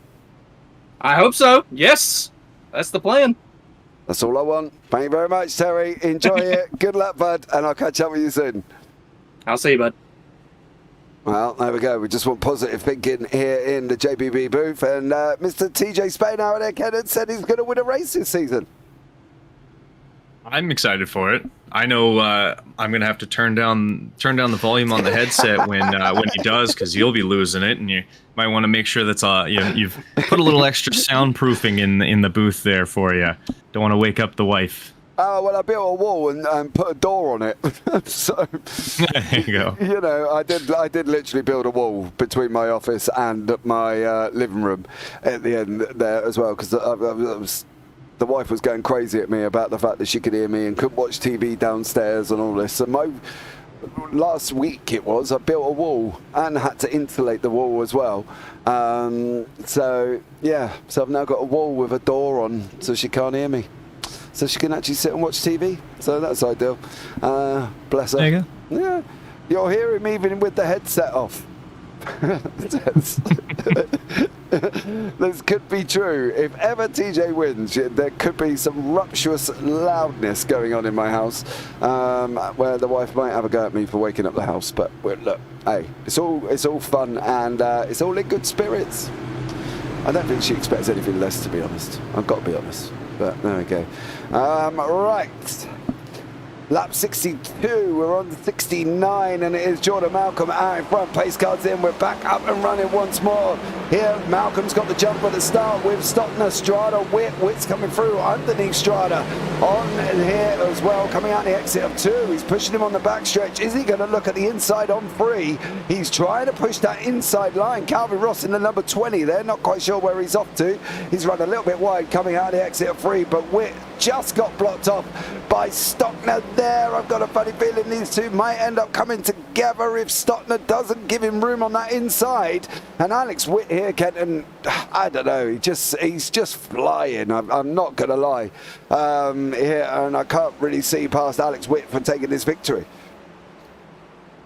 I hope so. Yes, that's the plan. That's all I want. Thank you very much, Terry. Enjoy it. Good luck, bud, and I'll catch up with you soon. I'll see you, bud. Well, there we go. We just want positive thinking here in the JPB booth. And Mr. TJ Spainhour there, Kenton, said he's going to win a race this season. I'm excited for it. I know I'm gonna have to turn down the volume on the headset when he does, because you'll be losing it, and you might want to make sure that's you've put a little extra soundproofing in the booth there for you. Don't want to wake up the wife. Oh, well, I built a wall and put a door on it. So, there you go. You know, I did literally build a wall between my office and my living room at the end there as well, because the wife was going crazy at me about the fact that she could hear me and couldn't watch TV downstairs and all this. So last week I built a wall and had to insulate the wall as well. So I've now got a wall with a door on, so she can't hear me. So she can actually sit and watch TV. So that's ideal. Bless her. There you go. Yeah, you'll hear him even with the headset off. This could be true. If ever TJ wins, there could be some rapturous loudness going on in my house, where the wife might have a go at me for waking up the house. But look, hey, it's all fun, and it's all in good spirits. I don't think she expects anything less, to be honest. I've got to be honest. But there we go. Right. Lap 62, we're on 69, and it is Jordan Malcolm out in front. Pace cards in, we're back up and running once more. Here, Malcolm's got the jump at the start with Stockner, Strada, Witt's coming through underneath Strada. On here as well, coming out the exit of 2. He's pushing him on the backstretch. Is he going to look at the inside on 3? He's trying to push that inside line. Calvin Ross in the number 20 there, not quite sure where he's off to. He's run a little bit wide coming out the exit of 3, but Witt just got blocked off by Stockner there. I've got a funny feeling these two might end up coming together if Stockner doesn't give him room on that inside. And Alex Witt here, Kenton, I don't know, he's just flying. I'm not going to lie here, and I can't really see past Alex Witt for taking this victory.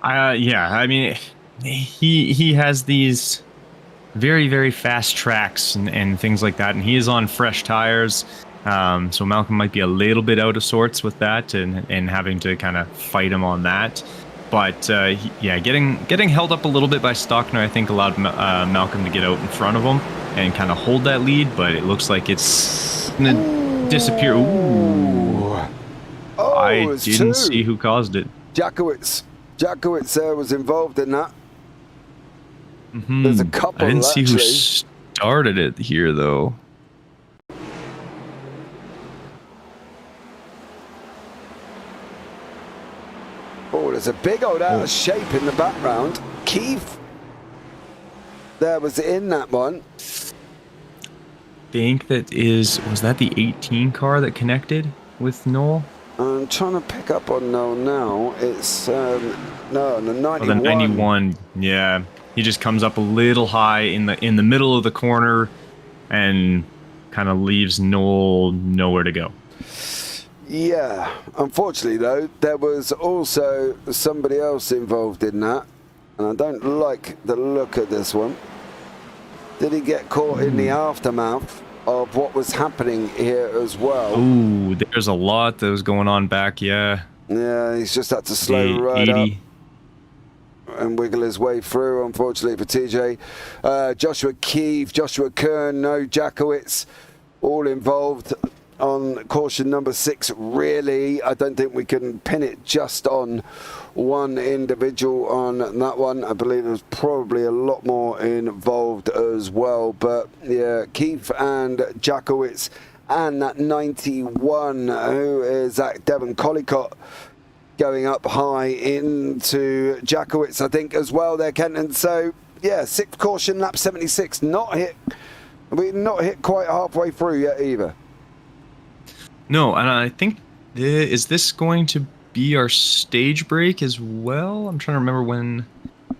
Yeah, I mean, he has these very, very fast tracks and things like that, and he is on fresh tires. So Malcolm might be a little bit out of sorts with that and having to kind of fight him on that. But getting held up a little bit by Stockner, I think, allowed Malcolm to get out in front of him and kind of hold that lead. But it looks like it's going to disappear. Ooh. Oh, I didn't see who caused it. Jackowitz was involved in that. Mm-hmm. There's a couple. I didn't see who actually started it here, though. Oh, there's a big old out of shape in the background. Keith there was in that one. Think was that the 18 car that connected with Noel? I'm trying to pick up on Noel now. It's no, the 91. Oh, the 91, yeah. He just comes up a little high in the middle of the corner and kind of leaves Noel nowhere to go. Yeah, unfortunately though, there was also somebody else involved in that, and I don't like the look of this one. Did he get caught in the aftermath of what was happening here as well? Ooh, there's a lot that was going on back, yeah. Yeah, he's just had to slow right 80. up and wiggle his way through, unfortunately for TJ. Joshua Keefe, Joshua Kern, no Jackowitz, all involved on caution number 6. Really, I don't think we can pin it just on one individual on that one. I believe there's probably a lot more involved as well. But yeah, Keith and Jackowitz and that 91, who is that Devon Collicott, going up high into Jackowitz, I think, as well there, Kenton. So yeah, 6th caution, lap 76, not hit. We're not hit quite halfway through yet either. No, and I think, is this going to be our stage break as well? I'm trying to remember when.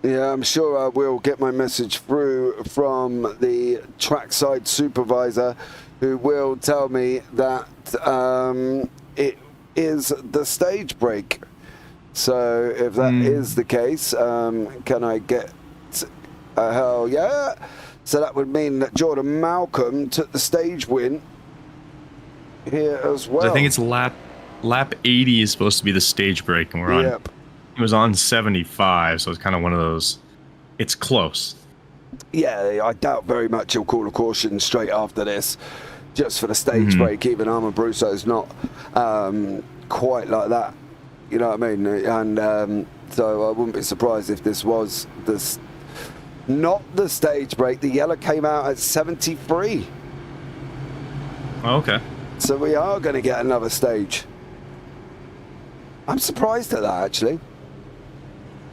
Yeah, I'm sure I will get my message through from the trackside supervisor, who will tell me that it is the stage break. So if that is the case, can I get a hell yeah? So that would mean that Jordan Malcolm took the stage win here as well. I think it's lap 80 is supposed to be the stage break, and we're on. Yep. It was on 75, so it's kind of one of those. It's close. Yeah, I doubt very much he'll call a caution straight after this, just for the stage break. Even Armand Brousseau's not quite like that. You know what I mean? And so I wouldn't be surprised if this was not the stage break. The yellow came out at 73. Oh, okay. So we are going to get another stage. I'm surprised at that, actually.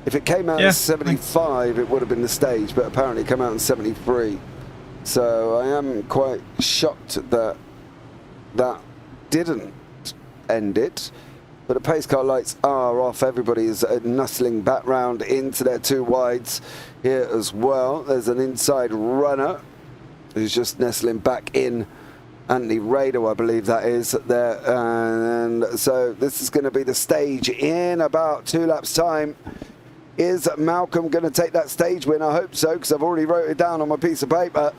If it came out at 75, it would have been the stage, but apparently it came out in 73. So I am quite shocked that that didn't end it. But the pace car lights are off. Everybody is nuzzling back round into their two wides here as well. There's an inside runner who's just nestling back in. Anthony Rado, I believe that is there. And so this is going to be the stage in about 2 laps time. Is Malcolm going to take that stage win? I hope so, because I've already wrote it down on my piece of paper.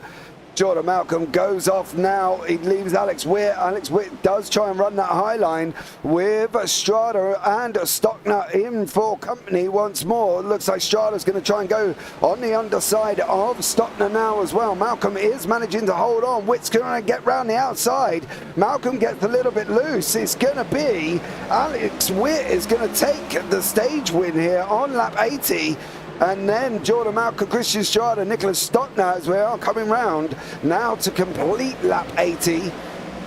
Jordan Malcolm goes off now. He leaves Alex Witt. Alex Witt does try and run that high line with Strada and Stockner in for company once more. Looks like Strada's going to try and go on the underside of Stockner now as well. Malcolm is managing to hold on. Witt's going to get round the outside. Malcolm gets a little bit loose. It's going to be Alex Witt is going to take the stage win here on lap 80. And then Jordan Malcolm, Christian Strada, Nicholas Stockner as we are coming round now to complete lap 80.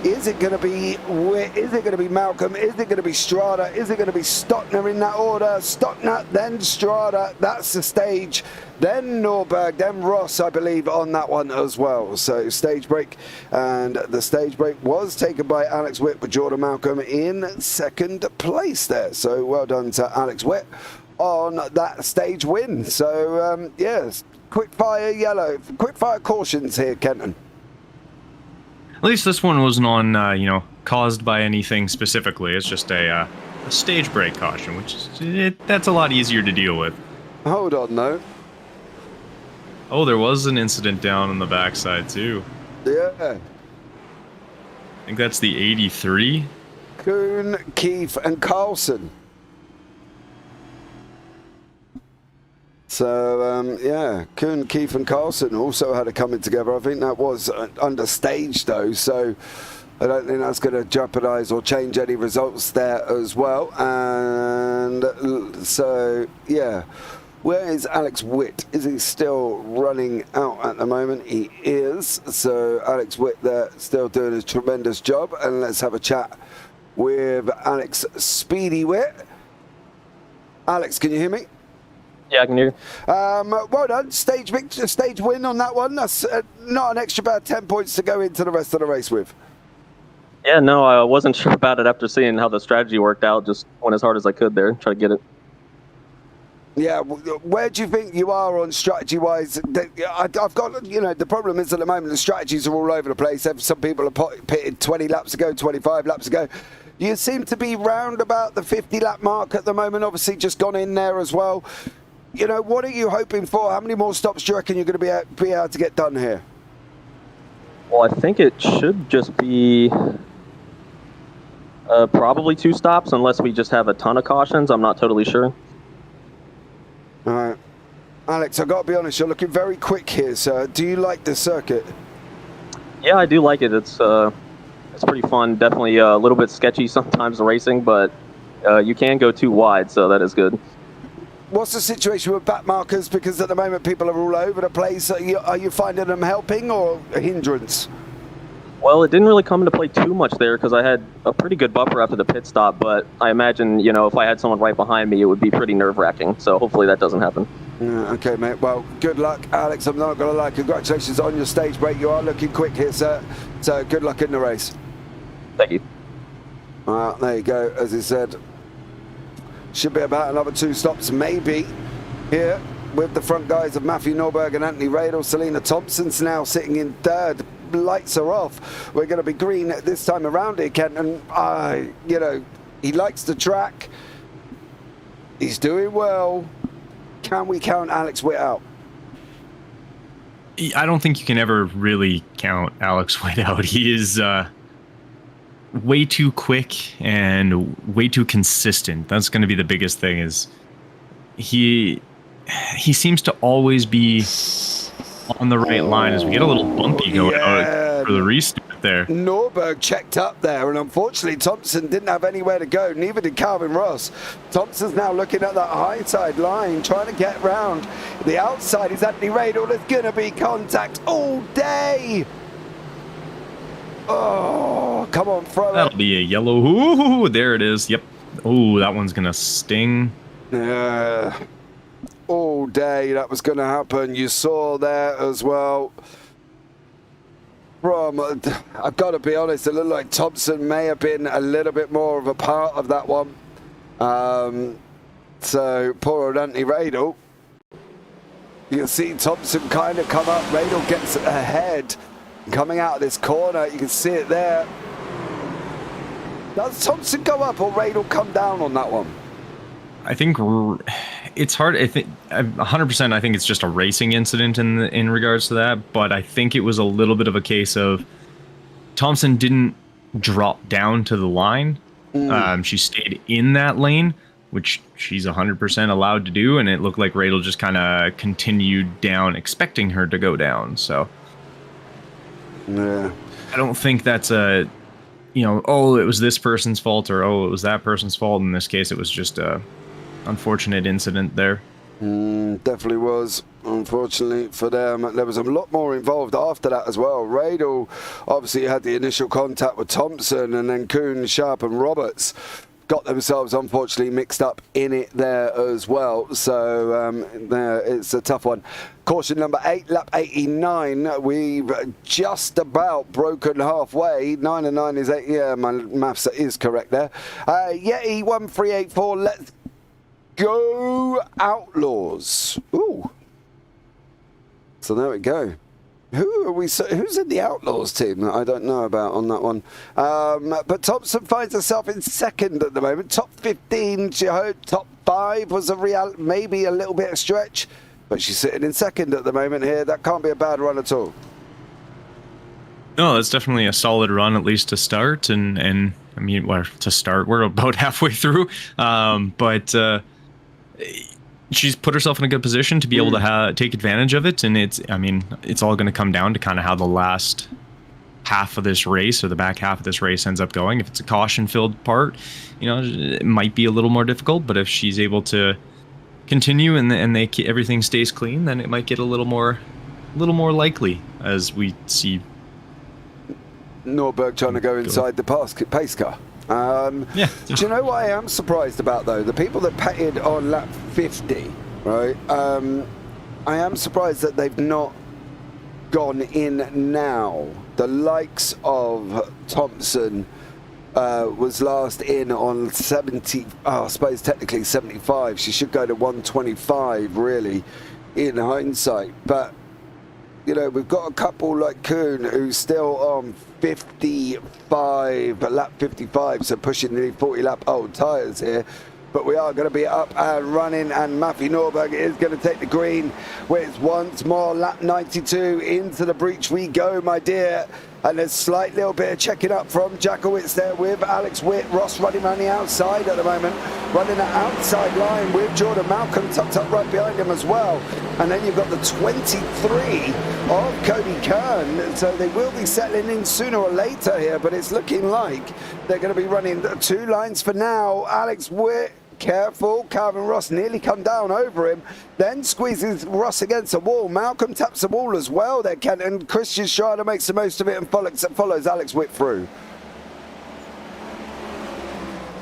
Is it going to be Witt? Is it going to be Malcolm? Is it going to be Strada? Is it going to be Stockner in that order? Stockner, then Strada. That's the stage. Then Norberg, then Ross, I believe, on that one as well. So stage break. And the stage break was taken by Alex Witt, with Jordan Malcolm in second place there. So well done to Alex Witt on that stage win. So yes, quick fire yellow, quick fire cautions here, Kenton. At least this one wasn't on caused by anything specifically. It's just a stage break caution, which is that's a lot easier to deal with. Hold on though. Oh, there was an incident down on the backside too. Yeah, I think that's the 83. Kuhn, Keith and Carlson. So, yeah, Kuhn, Keith and Carlson also had a coming together. I think that was understaged, though, so I don't think that's going to jeopardise or change any results there as well. And so, yeah, where is Alex Witt? Is he still running out at the moment? He is. So, Alex Witt there still doing a tremendous job. And let's have a chat with Alex Speedy Witt. Alex, can you hear me? Yeah, I can hear you. Well done. Stage win on that one. That's not an extra bad 10 points to go into the rest of the race with. Yeah, no, I wasn't sure about it after seeing how the strategy worked out. Just went as hard as I could there, try to get it. Yeah, where do you think you are on strategy-wise? I've got, the problem is at the moment the strategies are all over the place. Some people are pitted 20 laps ago, 25 laps ago. You seem to be round about the 50-lap mark at the moment, obviously just gone in there as well. What are you hoping for? How many more stops do you reckon you're going to be able to get done here? Well, I think it should just be probably 2 stops, unless we just have a ton of cautions. I'm not totally sure. All right. Alex, I've got to be honest, you're looking very quick here, sir. Do you like the circuit? Yeah, I do like it. It's pretty fun. Definitely a little bit sketchy sometimes racing, but you can go too wide, so that is good. What's the situation with back markers? Because at the moment people are all over the place. Are you finding them helping or a hindrance? Well, it didn't really come into play too much there because I had a pretty good buffer after the pit stop, but I imagine, if I had someone right behind me, it would be pretty nerve-wracking. So hopefully that doesn't happen. Yeah, okay, mate. Well, good luck, Alex. I'm not going to lie. Congratulations on your stage break. You are looking quick here, sir. So good luck in the race. Thank you. Well, there you go. As he said, should be about another 2 stops, maybe, here with the front guys of Matthew Norberg and Anthony Radel. Selena Thompson's now sitting in third. Lights are off. We're going to be green this time around here, Kenton. He likes the track. He's doing well. Can we count Alex Witt out? I don't think you can ever really count Alex Witt out. He is way too quick and way too consistent. That's going to be the biggest thing. Is he seems to always be on the right line as we get a little bumpy going out for the restart there. Norberg checked up there, and unfortunately Thompson didn't have anywhere to go, neither did Calvin Ross. Thompson's now looking at that high side line, trying to get round the outside. Is Anthony Radel. There's going to be contact all day. Oh, come on, throw it. That'll be a yellow. Ooh, there it is. Yep. Oh, that one's going to sting. Yeah. All day that was going to happen. You saw there as well. I've got to be honest, it looked like Thompson may have been a little bit more of a part of that one. So poor old Anthony Radel. You can see Thompson kind of come up. Radel gets ahead. Coming out of this corner, you can see it there. Does Thompson go up or Radel come down on that one? I think it's hard. I think 100%. I think it's just a racing incident in regards to that. But I think it was a little bit of a case of Thompson didn't drop down to the line. She stayed in that lane, which she's 100% allowed to do, and it looked like Radel just kind of continued down, expecting her to go down. So yeah, I don't think that's a, oh, it was this person's fault, or oh, it was that person's fault. In this case, it was just a unfortunate incident there. Definitely was, unfortunately for them. There was a lot more involved after that as well. Radel obviously had the initial contact with Thompson, and then Kuhn, Sharp and Roberts got themselves unfortunately mixed up in it there as well. So there, it's a tough one. Caution number 8, lap 89. We've just about broken halfway. 9 and 9 is 8. Yeah, my maths is correct there. Yeti 1384. Let's go Outlaws. Ooh. So there we go. Who are we? Who's in the Outlaws team that I don't know about on that one? But Thompson finds herself in second at the moment. Top 15. She hoped top 5 was maybe a little bit of stretch, but she's sitting in second at the moment here. That can't be a bad run at all. No, that's definitely a solid run, at least to start. And I mean, to start, we're about halfway through. But she's put herself in a good position to be able to take advantage of it. And it's all going to come down to kind of how the last half of this race, or the back half of this race, ends up going. If it's a caution-filled part, it might be a little more difficult. But if she's able to continue and everything stays clean, then it might get a little more likely, as we see Norberg trying to go inside the pace car. Yeah. Do you know what I am surprised about, though? The people that pitted on lap 50, right? I am surprised that they've not gone in now. The likes of Thompson was last in on 70. I suppose technically 75. She should go to 125, really, in hindsight. But we've got a couple like Kuhn who's still on 55, lap 55, so pushing nearly 40 lap old tyres here. But we are going to be up and running, and Matthew Norberg is going to take the green with once more lap 92. Into the breach we go, my dear. And there's a slight little bit of checking up from Jackowitz there with Alex Witt. Ross running around the outside at the moment, running that outside line with Jordan Malcolm tucked up right behind him as well. And then you've got the 23 of Cody Kern. So they will be settling in sooner or later here, but it's looking like they're going to be running 2 lines for now. Alex Witt, careful. Calvin Ross nearly come down over him, then squeezes Ross against the wall. Malcolm taps the wall as well there, Kenton. Christian Schrader makes the most of it and follows Alex Witt through.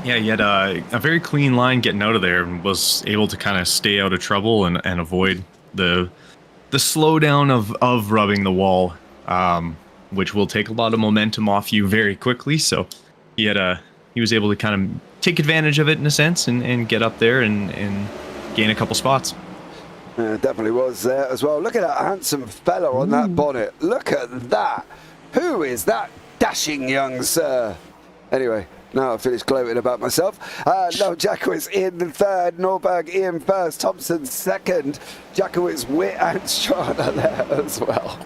Yeah, he had a very clean line getting out of there, and was able to kind of stay out of trouble and avoid the slowdown of rubbing the wall, which will take a lot of momentum off you very quickly. So he was able to kind of take advantage of it in a sense and get up there and gain a couple spots. Definitely was there as well. Look at that handsome fella on that bonnet. Look at that. Who is that dashing young sir? Anyway, now I've finished gloating about myself. No, Jackowitz in third, Norberg in first, Thompson second, Jackowitz, Witt and Strada there as well.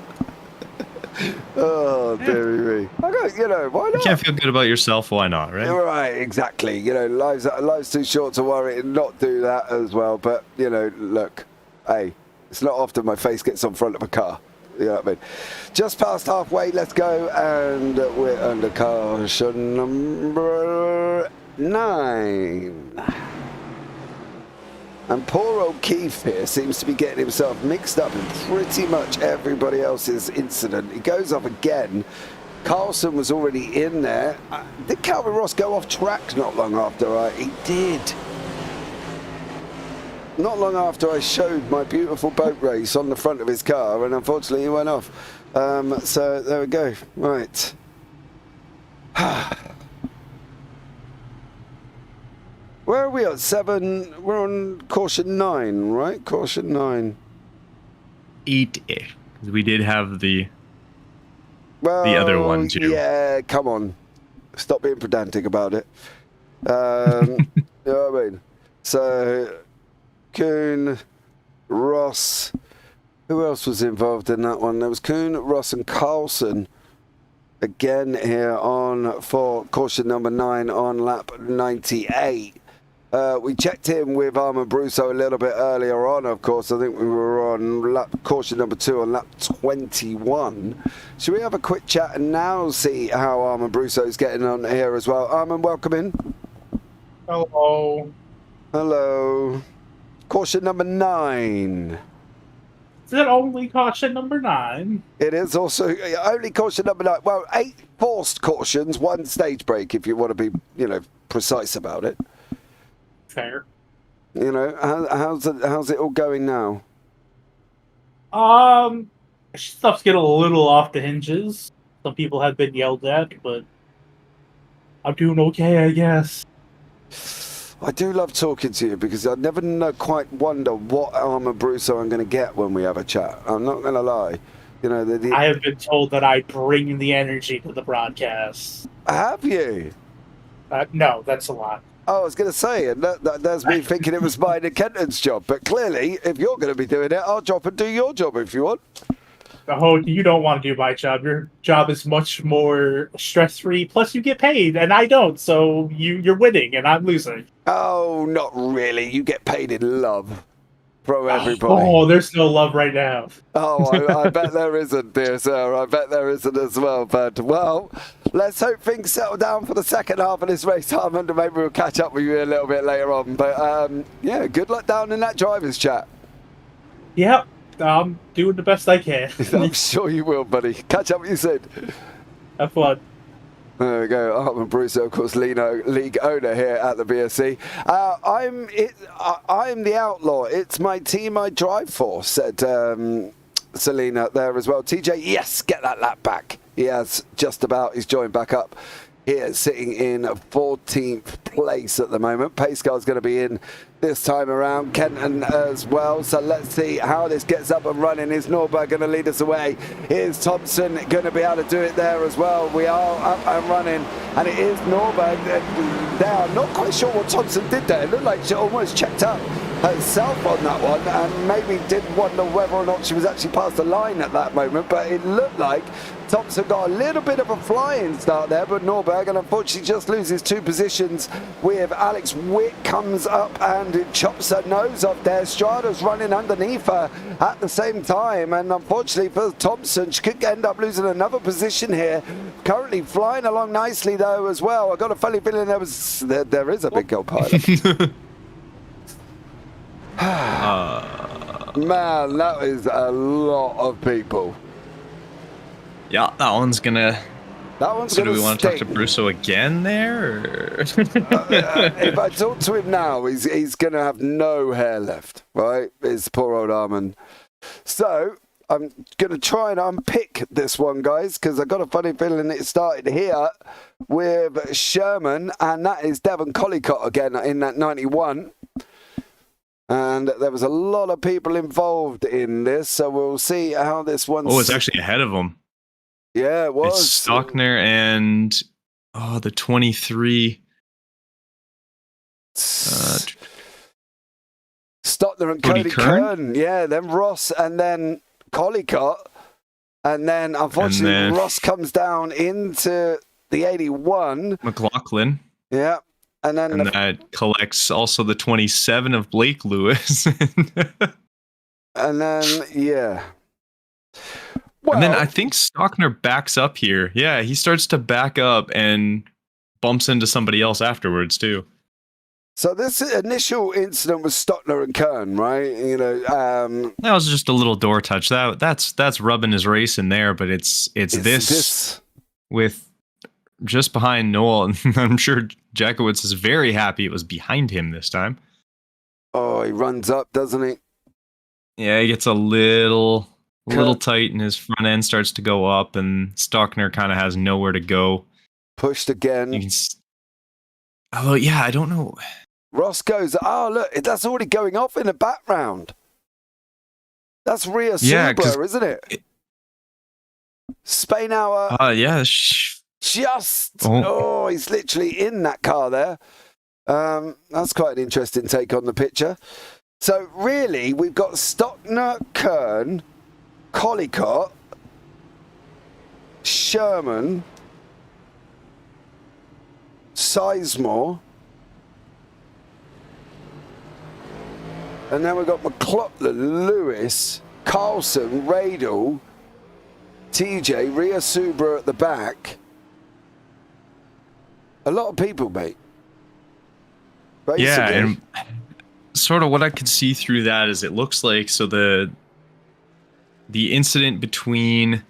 Oh, dearie me. I go, why not? You can't feel good about yourself, why not, right? Right, exactly. Life's too short to worry and not do that as well. But, look, hey, it's not often my face gets on front of a car. You know what I mean? Just past halfway, let's go, and we're under caution number 9. And poor old Keith here seems to be getting himself mixed up in pretty much everybody else's incident. He goes off again. Carlson was already in there. Did Calvin Ross go off track not long after he did. Not long after I showed my beautiful boat race on the front of his car, and unfortunately he went off. So there we go. Right. Where are we at? 7. We're on caution 9, right? Caution 9. 8. We did have the other one too. Yeah, come on. Stop being pedantic about it. You know what I mean? So, Kuhn, Ross. Who else was involved in that one? There was Kuhn, Ross, and Carlson. Again here on for caution number 9 on lap 98. We checked in with Armand Brusso a little bit earlier on, of course. I think we were on caution number 2 on lap 21. Should we have a quick chat and now see how Armand Brusso is getting on here as well? Armand, welcome in. Hello. Hello. Caution number 9. Is it only caution number 9? It is also only caution number 9. Well, 8 forced cautions, 1 stage break, if you want to be, precise about it. Fair. How's it all going now? Stuff's getting a little off the hinges. Some people have been yelled at, but I'm doing okay, I guess. I do love talking to you because I never quite wonder what Armand Brusso I'm going to get when we have a chat. I'm not going to lie. I have been told that I bring the energy to the broadcast. Have you? No, that's a lot. I was going to say, and that's me thinking it was mine and Kenton's job. But clearly, if you're going to be doing it, I'll drop and do your job if you want. Oh, you don't want to do my job. Your job is much more stress-free. Plus, you get paid, and I don't. So you're winning, and I'm losing. Oh, not really. You get paid in love from everybody. Oh, there's no love right now. Oh, I bet there isn't, dear sir. I bet there isn't as well. But, well, let's hope things settle down for the second half of this race, Armand, and maybe we'll catch up with you a little bit later on. But, yeah, good luck down in that driver's chat. Yep. I'm doing the best I can. I'm sure you will, buddy. Catch up with you soon. Have fun. There we go. Armand Brusso, of course, league owner here at the BSC. I'm the outlaw. It's my team I drive for, said Selena there as well. TJ, yes, get that lap back. He has just about. He's joined back up here, sitting in 14th place at the moment. Pace car's going to be in this time around. Kenton as well. So let's see how this gets up and running. Is Norberg going to lead us away? Is Thompson going to be able to do it there as well? We are up and running, and it is Norberg there. I'm not quite sure what Thompson did there. It looked like she almost checked up herself on that one, and maybe did wonder whether or not she was actually past the line at that moment. But it looked like Thompson got a little bit of a flying start there, but Norberg, and unfortunately just loses 2 positions with Alex Witt comes up and chops her nose off there. Strada's running underneath her at the same time, and unfortunately for Thompson, she could end up losing another position here. Currently flying along nicely though as well. I got a funny feeling there is a big gold pilot. Man, that is a lot of people. Yeah, that one's gonna. So do we want to talk to Brusso again there? Or? If I talk to him now, he's going to have no hair left, right? It's poor old Armand. So I'm going to try and unpick this one, guys, because I got a funny feeling it started here with Sherman, and that is Devon Collicott again in that 91. And there was a lot of people involved in this, so we'll see how this one. Oh, it's actually ahead of him. Yeah, it was. It's Stockner and the 23. Stockner and Cody Kern. Yeah, then Ross and then Collicott. And then, unfortunately, Ross comes down into the 81. McLaughlin. Yeah. And then that collects also the 27 of Blake Lewis. And then, yeah. And then I think Stockner backs up here. Yeah, he starts to back up and bumps into somebody else afterwards too. So this initial incident was Stockner and Kern, right? That was just a little door touch. That's rubbing his race in there, but it's this with just behind Noel, and I'm sure Jackowitz is very happy it was behind him this time. Oh, he runs up, doesn't he? Yeah, he gets a little tight, and his front end starts to go up, and Stockner kind of has nowhere to go. Pushed again. Oh yeah, I don't know. Ross goes, oh, look, that's already going off in the background. That's Ria Subra, isn't it? Spainhour. Yeah. He's literally in that car there. That's quite an interesting take on the picture. So, really, we've got Stockner, Kern, Collicott, Sherman, Sizemore, and then we've got McLaughlin, Lewis, Carlson, Radel, TJ, Ria Subra at the back. A lot of people, mate. Basically. Yeah, and sort of what I could see through that is it looks like the incident between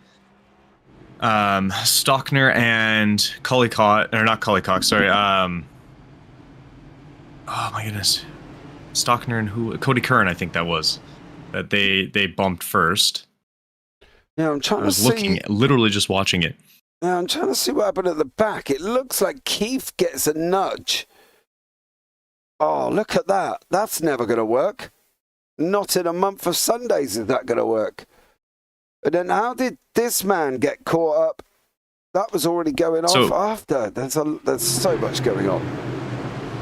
Stockner and Collicott, or not Collicott, sorry. Oh my goodness. Stockner and Cody Kern, I think that was. That they bumped first. Yeah, I'm trying to see. Literally just watching it. Yeah, I'm trying to see what happened at the back. It looks like Keith gets a nudge. Oh, look at that. That's never going to work. Not in a month of Sundays is that going to work. And then how did this man get caught up? That was already going off after. There's so much going on.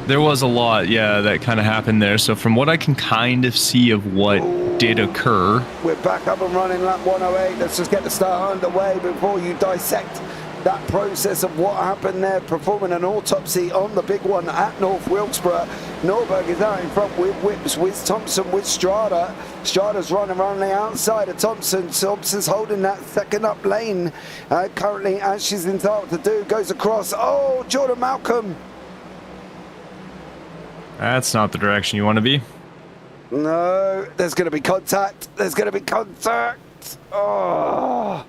There was a lot, yeah, that kind of happened there. So from what I can kind of see of what did occur. We're back up and running lap 108. Let's just get the start underway before you dissect that process of what happened there, performing an autopsy on the big one at North Wilkesboro. Norberg is out in front with Whips, with Thompson, with Strada. Strada's running around the outside of Thompson. Thompson's holding that second up lane. Currently, as she's entitled to do, goes across. Oh, Jordan Malcolm. That's not the direction you want to be. No, there's going to be contact. There's going to be contact. Oh.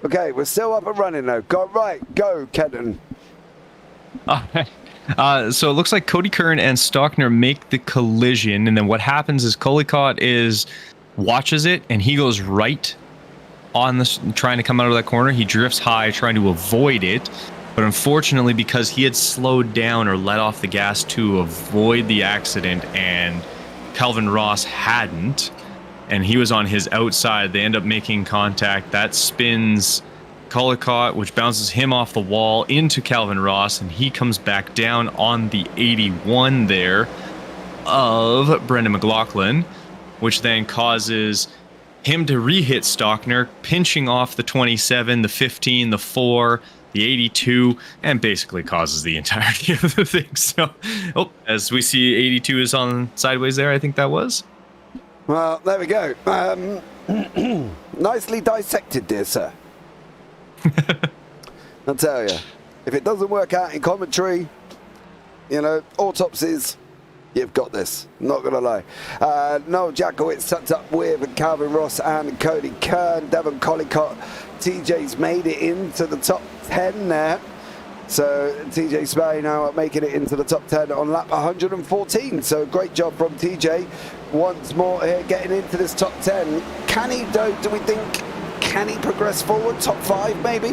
Okay, we're still up and running though. Go, Kenton. So it looks like Cody Kern and Stockner make the collision, and then what happens is Collicott watches it, and he goes right on trying to come out of that corner. He drifts high, trying to avoid it. But unfortunately, because he had slowed down or let off the gas to avoid the accident, and Calvin Ross hadn't, and he was on his outside, they end up making contact. That spins Collicott, which bounces him off the wall into Calvin Ross, and he comes back down on the 81 there of Brendan McLaughlin, which then causes him to re-hit Stockner, pinching off the 27, the 15, the 4, the 82, and basically causes the entirety of the thing. So, as we see, 82 is on sideways there, I think that was. Well, there we go. Nicely dissected, dear sir. I'll tell you, if it doesn't work out in commentary, autopsies, you've got this. Not going to lie. Noel Jackowitz tucked up with Calvin Ross and Cody Kern. Devon Collicott. TJ's made it into the top 10 there. So TJ Sparrow now making it into the top 10 on lap 114. So great job from TJ. Once more here, getting into this top 10. Can he, though, do we think, can he progress forward? Top 5, maybe?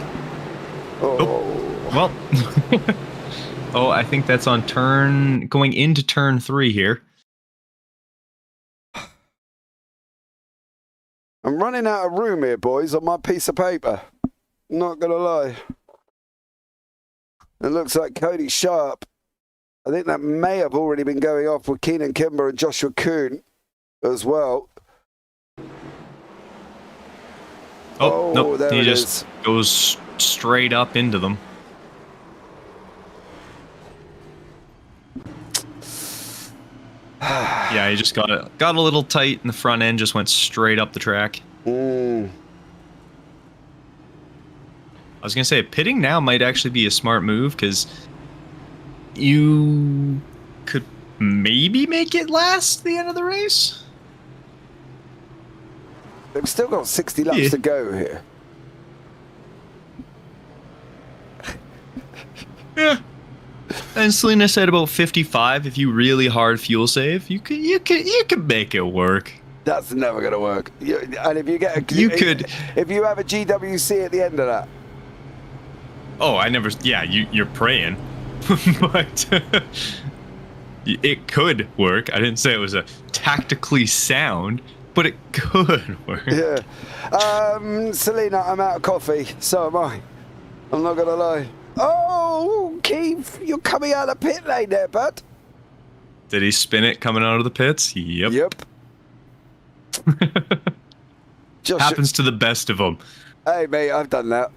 Well, I think that's on going into turn 3 here. I'm running out of room here, boys, on my piece of paper. Not going to lie. It looks like Cody Sharp. I think that may have already been going off with Keenan Kimber and Joshua Kuhn as well. Nope. There he just goes straight up into them. Yeah, he just got a little tight in the front end, just went straight up the track. I was gonna say pitting now might actually be a smart move because you could maybe make it last the end of the race. They've still got 60 laps to go here. Yeah. And Selena said about 55. If you really hard fuel save, you could make it work. That's never gonna work. And if you get a, if you have a GWC at the end of that. Oh, I never. Yeah, you're praying, but it could work. I didn't say it was a tactically sound, but it could work. Yeah. Selena, I'm out of coffee. So am I. I'm not gonna lie. Oh, Keith, you're coming out of the pit lane there, bud. Did he spin it coming out of the pits? Yep. Yep. Happens to the best of them. Hey, mate, I've done that.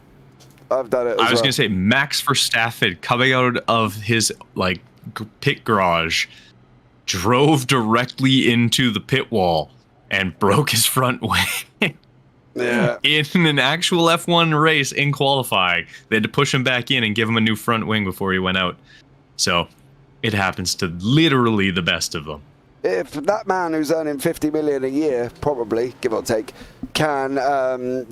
I've done it as I was well. going to say, Max Verstappen coming out of his pit garage, drove directly into the pit wall and broke his front wing. Yeah. In an actual F1 race in qualifying, they had to push him back in and give him a new front wing before he went out. So it happens to literally the best of them. If that man who's earning 50 million a year, probably, give or take, can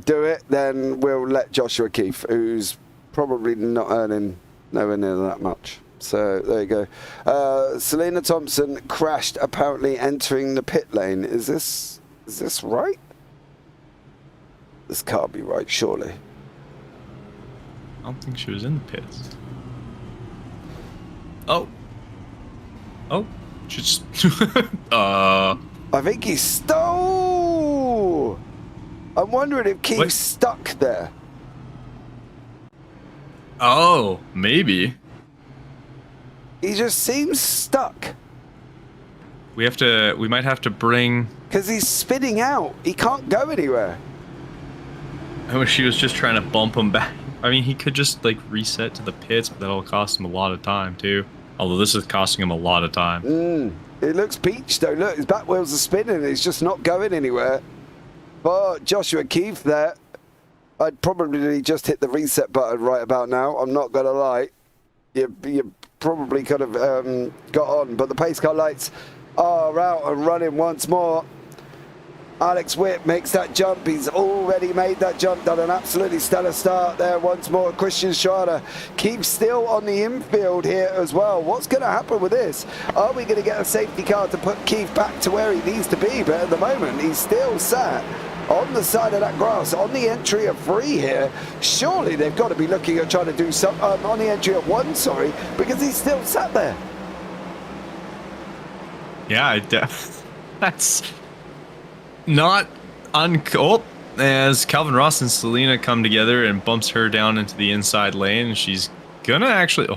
do it, then we'll let Joshua Keith, who's probably not earning nowhere near that much. So there you go. Selena Thompson crashed, apparently entering the pit lane. Is this right? This can't be right, surely. I don't think she was in the pits. Oh. Just I think he stole. I'm wondering if Keith's stuck there. Oh, maybe. He just seems stuck. We might have to bring. Because he's spinning out. He can't go anywhere. I wish he was just trying to bump him back. I mean, he could just reset to the pits, but that'll cost him a lot of time too. Although this is costing him a lot of time. It looks peach though. Look, his back wheels are spinning. He's just not going anywhere. But Joshua Keith there, I'd probably just hit the reset button right about now. I'm not going to lie. You probably could have got on. But the pace car lights are out and running once more. Alex Witt makes that jump. He's already made that jump, done an absolutely stellar start there once more. Christian Schrader keeps still on the infield here as well. What's going to happen with this? Are we going to get a safety car to put Keith back to where he needs to be? But at the moment, he's still sat on the side of that grass, on the entry of 3 here. Surely they've got to be looking at trying to do some on the entry of 1, sorry, because he's still sat there. Yeah, that's not as Calvin Ross and Selena come together and bumps her down into the inside lane, and she's gonna actually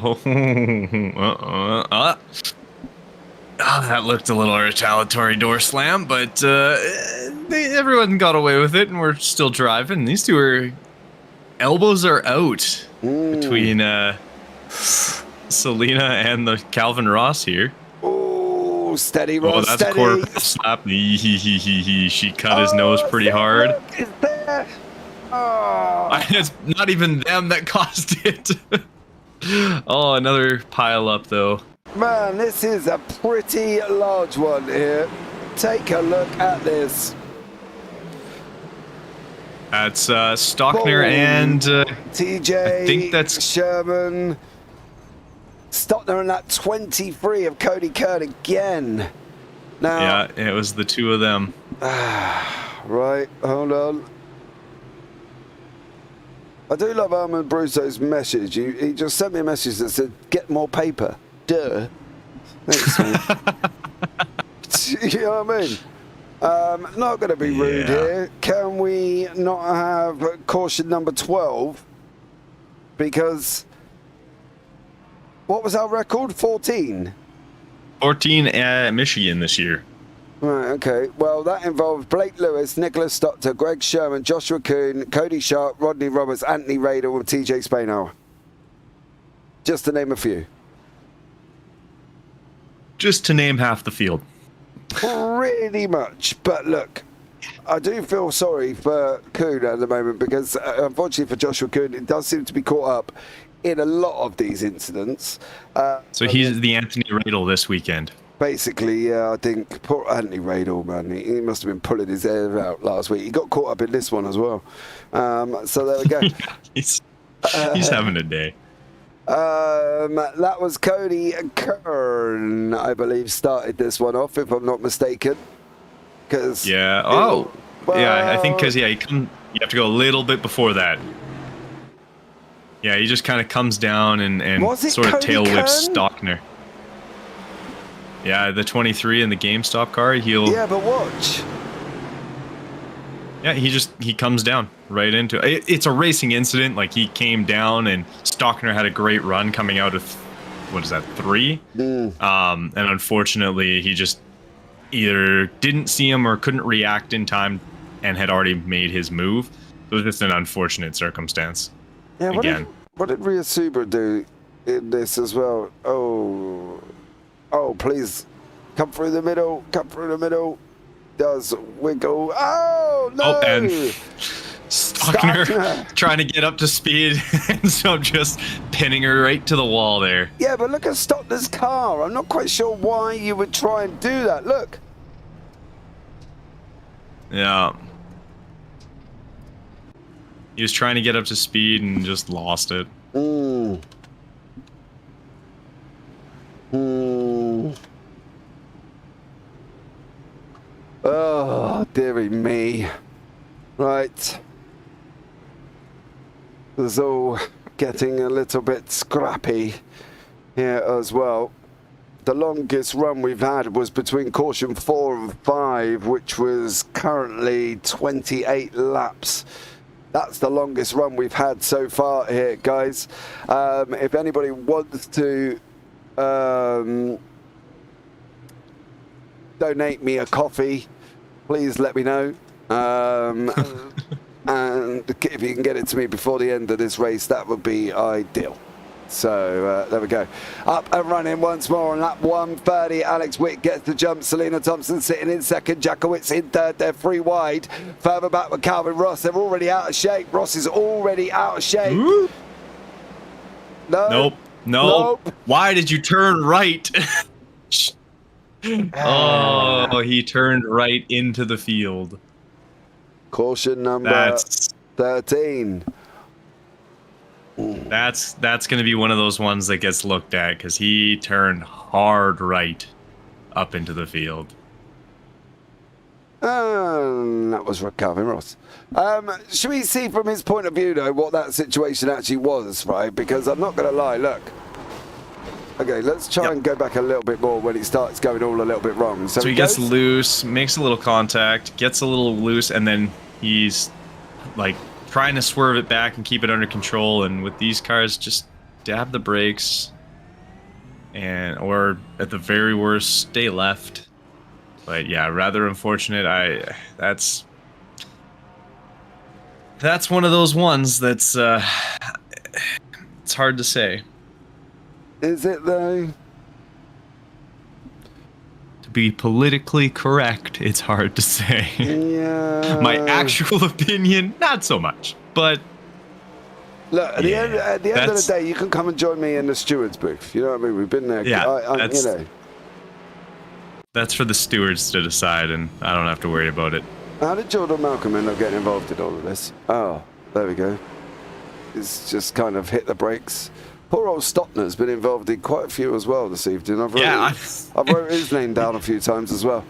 that looked a little retaliatory door slam, but everyone got away with it, and we're still driving. These two elbows are out between Selena and the Calvin Ross here. Steady, Ross, that's steady. A quarter slap. She cut his nose pretty hard. Is there? It's not even them that caused it. Oh, another pile up though. Man, this is a pretty large one here. Take a look at this. That's Stockner and TJ. I think that's Sherman. Stockner and that 23 of Cody Kern again. Now, yeah, it was the two of them. Right, hold on. I do love Armand Brusso's message. He just sent me a message that said, "Get more paper." Duh. Thanks, man. You know what I mean? Not going to be rude here. Can we not have caution number 12? Because what was our record? 14? 14 at Michigan this year. Right, okay. Well, that involved Blake Lewis, Nicholas Stockton, Greg Sherman, Joshua Kuhn, Cody Sharp, Rodney Roberts, Anthony Rader, and TJ Spainhour. Just to name a few. Just to name half the field. Pretty much. But look, I do feel sorry for Kuhn at the moment because, unfortunately for Joshua Kuhn, it does seem to be caught up in a lot of these incidents. So he's the Anthony Riddle this weekend. Basically, yeah, I think poor Anthony Riddle, man, he must have been pulling his hair out last week. He got caught up in this one as well. So there we go. he's having a day. That was Cody Kern, I believe, started this one off, if I'm not mistaken. Yeah. Oh. Yeah, I think because you have to go a little bit before that. Yeah, he just kind of comes down and sort of Cody tail whips Kern? Stockner. Yeah, the 23 in the GameStop car. Yeah, but watch. Yeah, he comes down right into it. It's a racing incident. Like, he came down and Stockner had a great run coming out of, what is that, 3? And unfortunately, he just either didn't see him or couldn't react in time and had already made his move. So it was just an unfortunate circumstance. Yeah, again. What did Ryasuba do in this as well? Oh, please. Come through the middle. Does wiggle. Oh, no! Oh, and Stockner trying to get up to speed, and so I'm just pinning her right to the wall there. Yeah, but look at Stockner's car. I'm not quite sure why you would try and do that. Look. Yeah. He was trying to get up to speed and just lost it. Oh, dearie me. Right. It's all getting a little bit scrappy here as well. The longest run we've had was between caution 4 and 5, which was currently 28 laps. That's the longest run we've had so far here, guys. If anybody wants to donate me a coffee, please let me know. And if you can get it to me before the end of this race, that would be ideal. So there we go. Up and running once more on lap 130. Alex Witt gets the jump. Selena Thompson sitting in second. Jakowitz in third. They're 3 wide. Further back with Calvin Ross. They're already out of shape. Ross is already out of shape. Ooh. No. Nope. Why did you turn right? Oh, he turned right into the field. Caution number 13. That's going to be one of those ones that gets looked at because he turned hard right up into the field. That was Calvin Ross. Should we see from his point of view, though, what that situation actually was, right? Because I'm not going to lie, look. Okay, let's try and go back a little bit more when it starts going all a little bit wrong. So he gets loose, makes a little contact, gets a little loose, and then he's like trying to swerve it back and keep it under control. And with these cars, just dab the brakes, or at the very worst, stay left. But yeah, rather unfortunate. That's one of those ones that's it's hard to say. Is it though? To be politically correct, it's hard to say. Yeah. My actual opinion, not so much. But look, at the end of the day, you can come and join me in the steward's booth. You know what I mean? We've been there. Yeah, you know. That's for the stewards to decide, and I don't have to worry about it. How did Jordan Malcolm end up getting involved in all of this? Oh, there we go. He's just kind of hit the brakes. Poor old Stockner's been involved in quite a few as well this evening. I've wrote his name down a few times as well.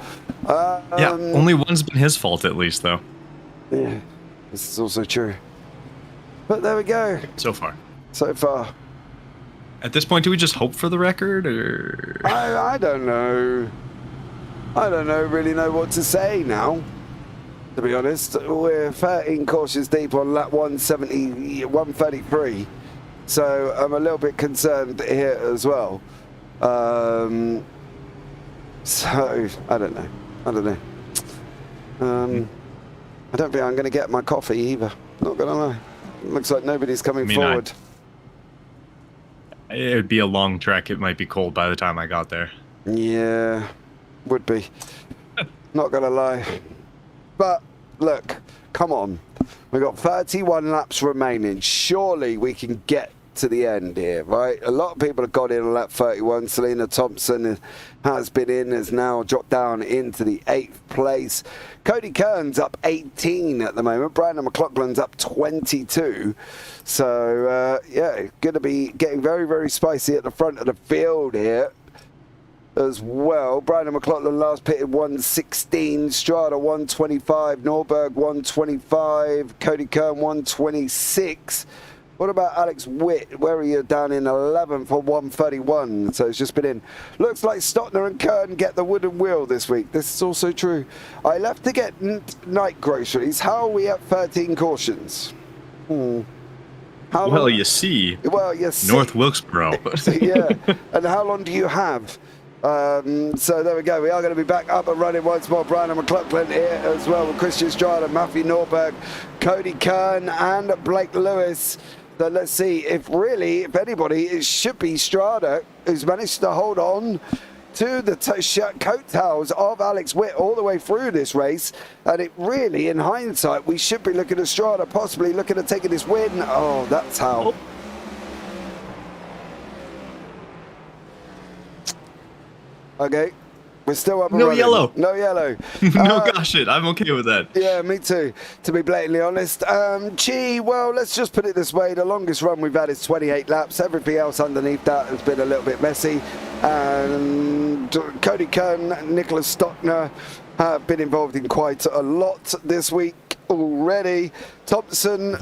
Yeah, only one's been his fault at least, though. Yeah, this is also true. But there we go. So far. At this point, do we just hope for the record, or? I don't know. I don't really know what to say now. To be honest, we're 13 cautions deep on lap 133. So I'm a little bit concerned here as well. So I don't know. I don't think I'm going to get my coffee either. Not going to lie. Looks like nobody's coming forward. It would be a long trek. It might be cold by the time I got there. Yeah, would be. Not going to lie. But look, come on. We've got 31 laps remaining. Surely we can get to the end here, right? A lot of people have got in on lap 31. Selena Thompson has been in, has now dropped down into the 8th place. Cody Kern's up 18 at the moment. Brandon McLaughlin's up 22. So, yeah, going to be getting very, very spicy at the front of the field here as well. Brandon McLaughlin last pitted 116, Strada 125, Norberg 125, Cody Kern 126. What about Alex Witt? Where are you? Down in 11th for 131. So it's just been in. Looks like Stockner and Kern get the wooden wheel this week. This is also true. I left to get night groceries. How are we at 13 cautions? Well, you see. Well, you see. North Wilkesboro. Yeah. And how long do you have? So there we go. We are going to be back up and running once more. Brian McLaughlin here as well with Christian Strada, Matthew Norberg, Cody Kern and Blake Lewis. So let's see if anybody, it should be Strada who's managed to hold on to the coattails of Alex Witt all the way through this race. And it really, in hindsight, we should be looking at Strada possibly looking at taking this win. Oh, that's how. Okay, we're still up and running. Yellow. No yellow. No, gosh, I'm okay with that. Yeah, me too, to be blatantly honest. Well, let's just put it this way. The longest run we've had is 28 laps. Everything else underneath that has been a little bit messy. And Cody Kern, Nicholas Stockner have been involved in quite a lot this week already. Thompson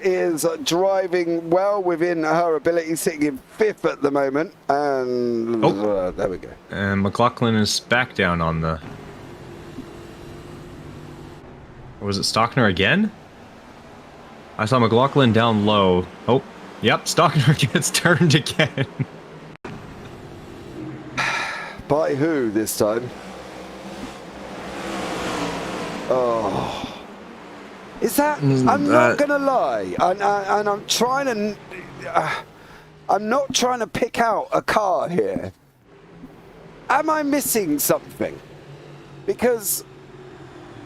is driving well within her ability, sitting in 5th at the moment. And there we go. And McLaughlin is back down on the... Or was it Stockner again? I saw McLaughlin down low. Oh, yep, Stockner gets turned again. By who this time? Oh... Is that? I'm not gonna lie, and I'm trying to. I'm not trying to pick out a car here. Am I missing something? Because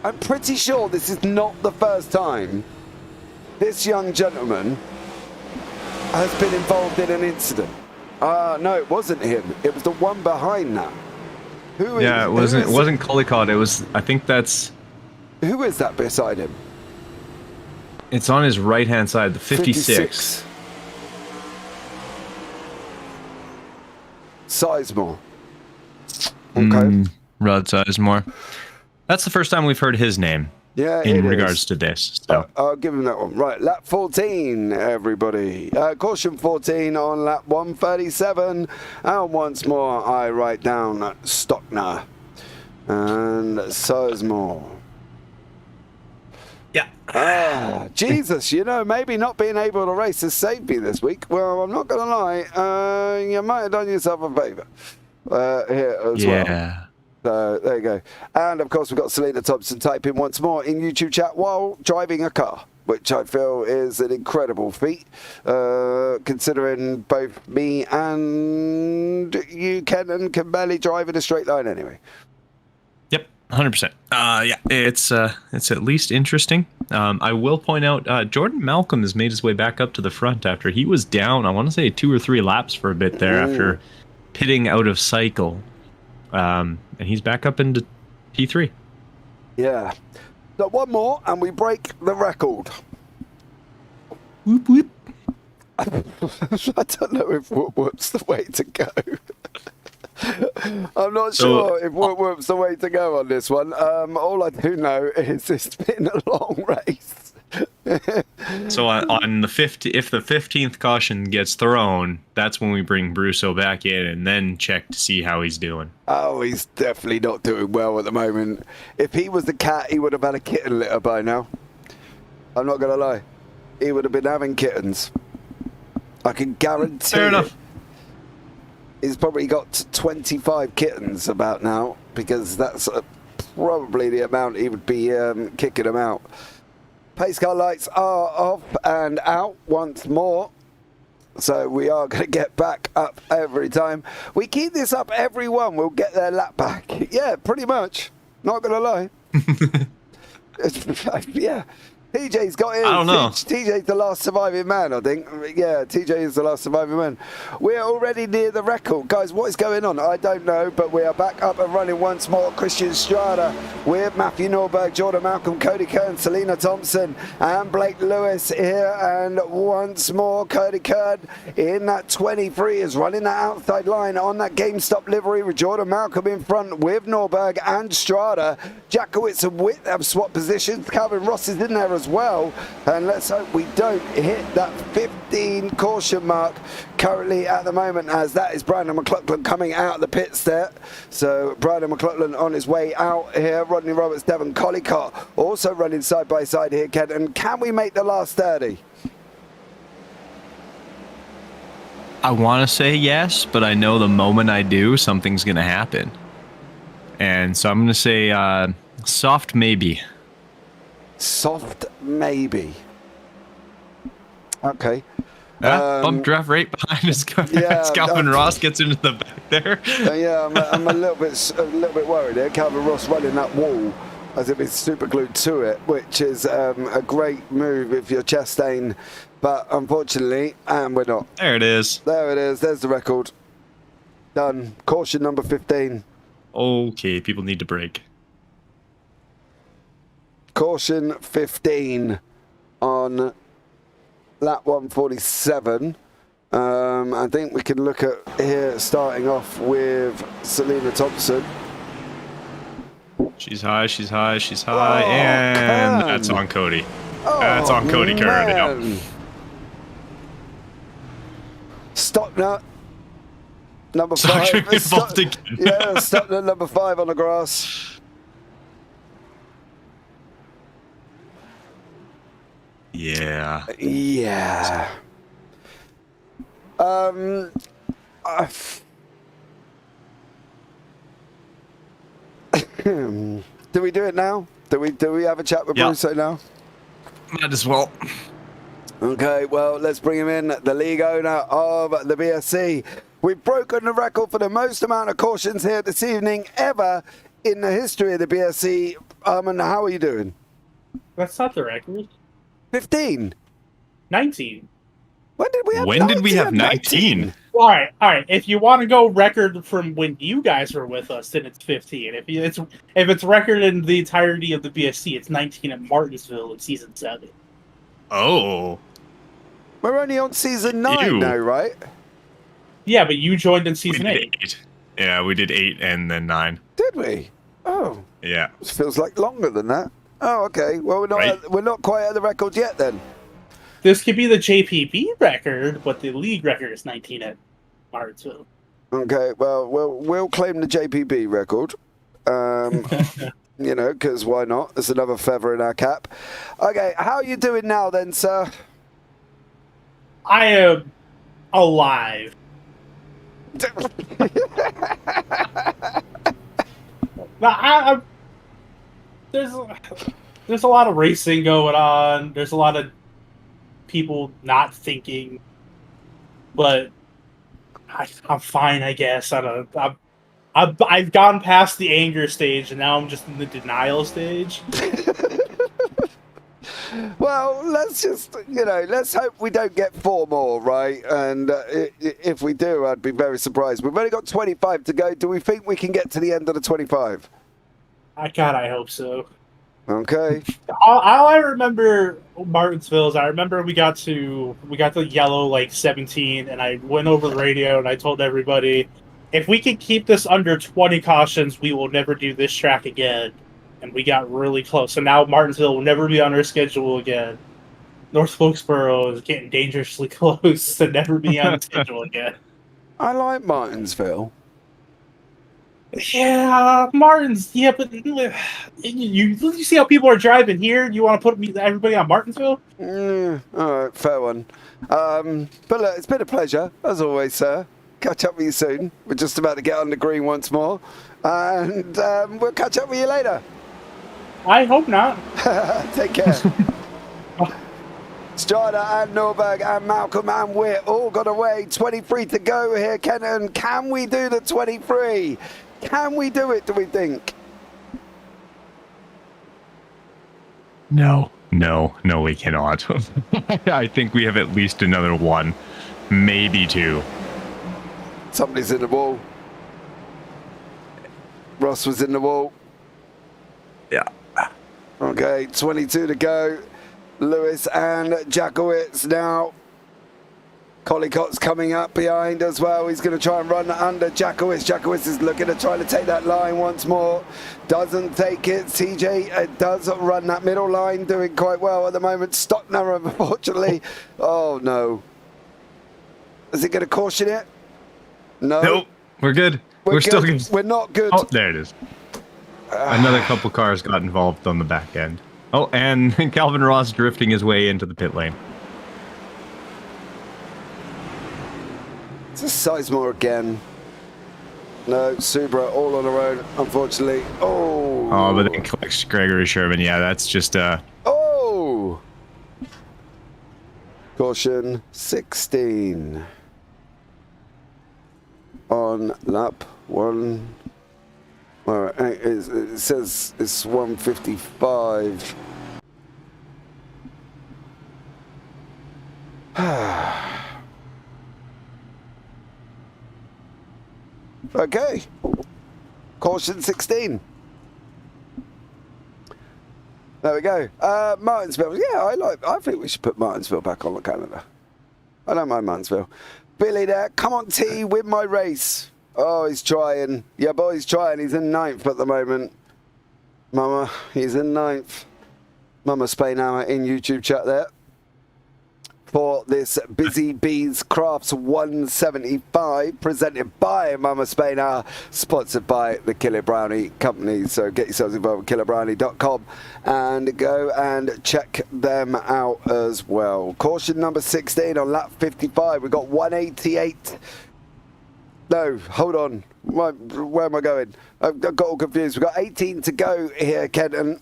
I'm pretty sure this is not the first time this young gentleman has been involved in an incident. No, it wasn't him. It was the one behind that. Who? Yeah, it wasn't Collicott. It was. I think that's. Who is that beside him? It's on his right-hand side, the 56. Sizemore. Okay. Rod Sizemore. That's the first time we've heard his name. Yeah, in regards to this. So. I'll give him that one. Right, lap 14, everybody. Caution 14 on lap 137. And once more, I write down Stockner and Sizemore. Yeah. Jesus, maybe not being able to race has saved me this week. Well, I'm not going to lie. You might have done yourself a favour here as well. So there you go. And of course, we've got Selena Thompson typing once more in YouTube chat while driving a car, which I feel is an incredible feat, considering both me and you, Kenton, can barely drive in a straight line anyway. 100%. Yeah, it's at least interesting. I will point out Jordan Malcolm has made his way back up to the front after he was down, I want to say 2 or 3 laps for a bit there after pitting out of cycle. And he's back up into P3. Yeah. So one more and we break the record. Whoop, whoop. I don't know if whoop's the way to go. I'm not sure if whoop's the way to go on this one. All I do know is it's been a long race. So on the if the 15th caution gets thrown, that's when we bring Brusso back in and then check to see how he's doing. Oh, he's definitely not doing well at the moment. If he was the cat, he would have had a kitten litter by now. I'm not going to lie. He would have been having kittens. I can guarantee Fair enough. He's probably got 25 kittens about now, because that's probably the amount he would be kicking them out. Pace car lights are off and out once more. So we are going to get back up every time. We keep this up, everyone will get their lap back. Yeah, pretty much. Not going to lie. Yeah. TJ's got in. I don't know. TJ's the last surviving man, I think. Yeah, TJ is the last surviving man. We're already near the record. Guys, what is going on? I don't know, but we are back up and running once more. Christian Strada with Matthew Norberg, Jordan Malcolm, Cody Kern, Selena Thompson, and Blake Lewis here. And once more, Cody Kern in that 23 is running that outside line on that GameStop livery with Jordan Malcolm in front with Norberg and Strada. Jackowitz and Witt have swapped positions. Calvin Ross is in there as well, and let's hope we don't hit that 15 caution mark currently at the moment, as that is Brandon McLaughlin coming out of the pits there. So Brandon McLaughlin on his way out here. Rodney Roberts, Devon Collicott also running side by side here, Ken. And can we make the last 30? I want to say yes, but I know the moment I do, something's going to happen. And so I'm going to say soft maybe. Soft maybe. Okay. Bump draft right behind us. Yeah, Calvin Ross gets into the back there. Yeah, I'm a little bit worried here. Calvin Ross running that wall as if it's super glued to it, which is a great move if you're Chastain, but unfortunately, and we're not. There it is. There it is. There's the record. Done. Caution number 15. Okay, people need to brake. Caution 15 on lap 147. I think we can look at here starting off with Selena Thompson. She's high, she's high, she's high, and that's on Cody. That's on Cody Kern. Yep. Stop now. Number Stop 5. Yeah, stop at number 5 on the grass. Yeah. Yeah. Do we do it now? Do we have a chat with Bruce right now? Might as well. Okay, well, let's bring him in, the league owner of the BSC. We've broken the record for the most amount of cautions here this evening ever in the history of the BSC. And how are you doing? That's not the record. 15. 19. When did we have 19? When did we have 19? All right. If you want to go record from when you guys were with us, then it's 15. If it's record in the entirety of the BSC, it's 19 at Martinsville in season 7. Oh. We're only on season 9 now, right? Yeah, but you joined in season 8. Yeah, we did 8 and then 9. Did we? Oh. Yeah. This feels like longer than that. Oh, okay. Well, we're not quite at the record yet then. This could be the JPB record, but the league record is 19 at Martinsville. Okay, well, we'll claim the JPB record. You know, because why not? There's another feather in our cap. Okay, how are you doing now then, sir? I am alive. Now, there's a lot of racing going on. There's a lot of people not thinking, but I'm fine, I guess. I've gone past the anger stage, and now I'm just in the denial stage. Well, let's just, let's hope we don't get 4 more, right? And if we do, I'd be very surprised. We've only got 25 to go. Do we think we can get to the end of the 25? I hope so. Okay. All I remember Martinsville is I remember we got to yellow 17, and I went over the radio and I told everybody, if we can keep this under 20 cautions, we will never do this track again. And we got really close. So now Martinsville will never be on our schedule again. North Wilkesboro is getting dangerously close to never be on the schedule again. I like Martinsville. Yeah, Martins. Yeah, but you see how people are driving here? You want to put everybody on Martinsville? All right, fair one. But look, it's been a pleasure, as always, sir. Catch up with you soon. We're just about to get on the green once more. And we'll catch up with you later. I hope not. Take care. Strada and Norberg and Malcolm and Witt all got away. 23 to go here, Kenton. Can we do the 23? Can we do it, do we think? No, we cannot. I think we have at least another one, maybe two. Somebody's in the wall. Ross was in the wall. Yeah. Okay, 22 to go. Lewis and Jackowitz now. Collicott's coming up behind as well. He's going to try and run under Jackowitz. Jackowitz is looking to try to take that line once more. Doesn't take it. TJ does run that middle line, doing quite well at the moment. Stockner, unfortunately. Oh, no. Is he going to caution it? No. Nope. We're good. We're still good. We're not good. Oh, there it is. Another couple cars got involved on the back end. Oh, and Calvin Ross drifting his way into the pit lane. It's a Sizemore again. No, Subra all on her own, unfortunately. Oh, but then collects Gregory Sherman. Yeah, that's just Oh! Caution 16. On lap 1. All right, it says it's 155. Okay. Caution 16. There we go. Martinsville. Yeah, I think we should put Martinsville back on the calendar. I don't mind Martinsville. Billy there. Come on, T, win my race. Oh, he's trying. Yeah, boy, he's trying. He's in 9th at the moment. Mama, he's in 9th. Mama Spainhammer in YouTube chat there. For this Busy Bees Crafts 175, presented by Mama Spainhammer, sponsored by the Killer Brownie Company. So get yourselves involved with killerbrownie.com and go and check them out as well. Caution number 16 on lap 55. We've got 188. No, hold on. Where am I going? I've got all confused. We've got 18 to go here, Kenton.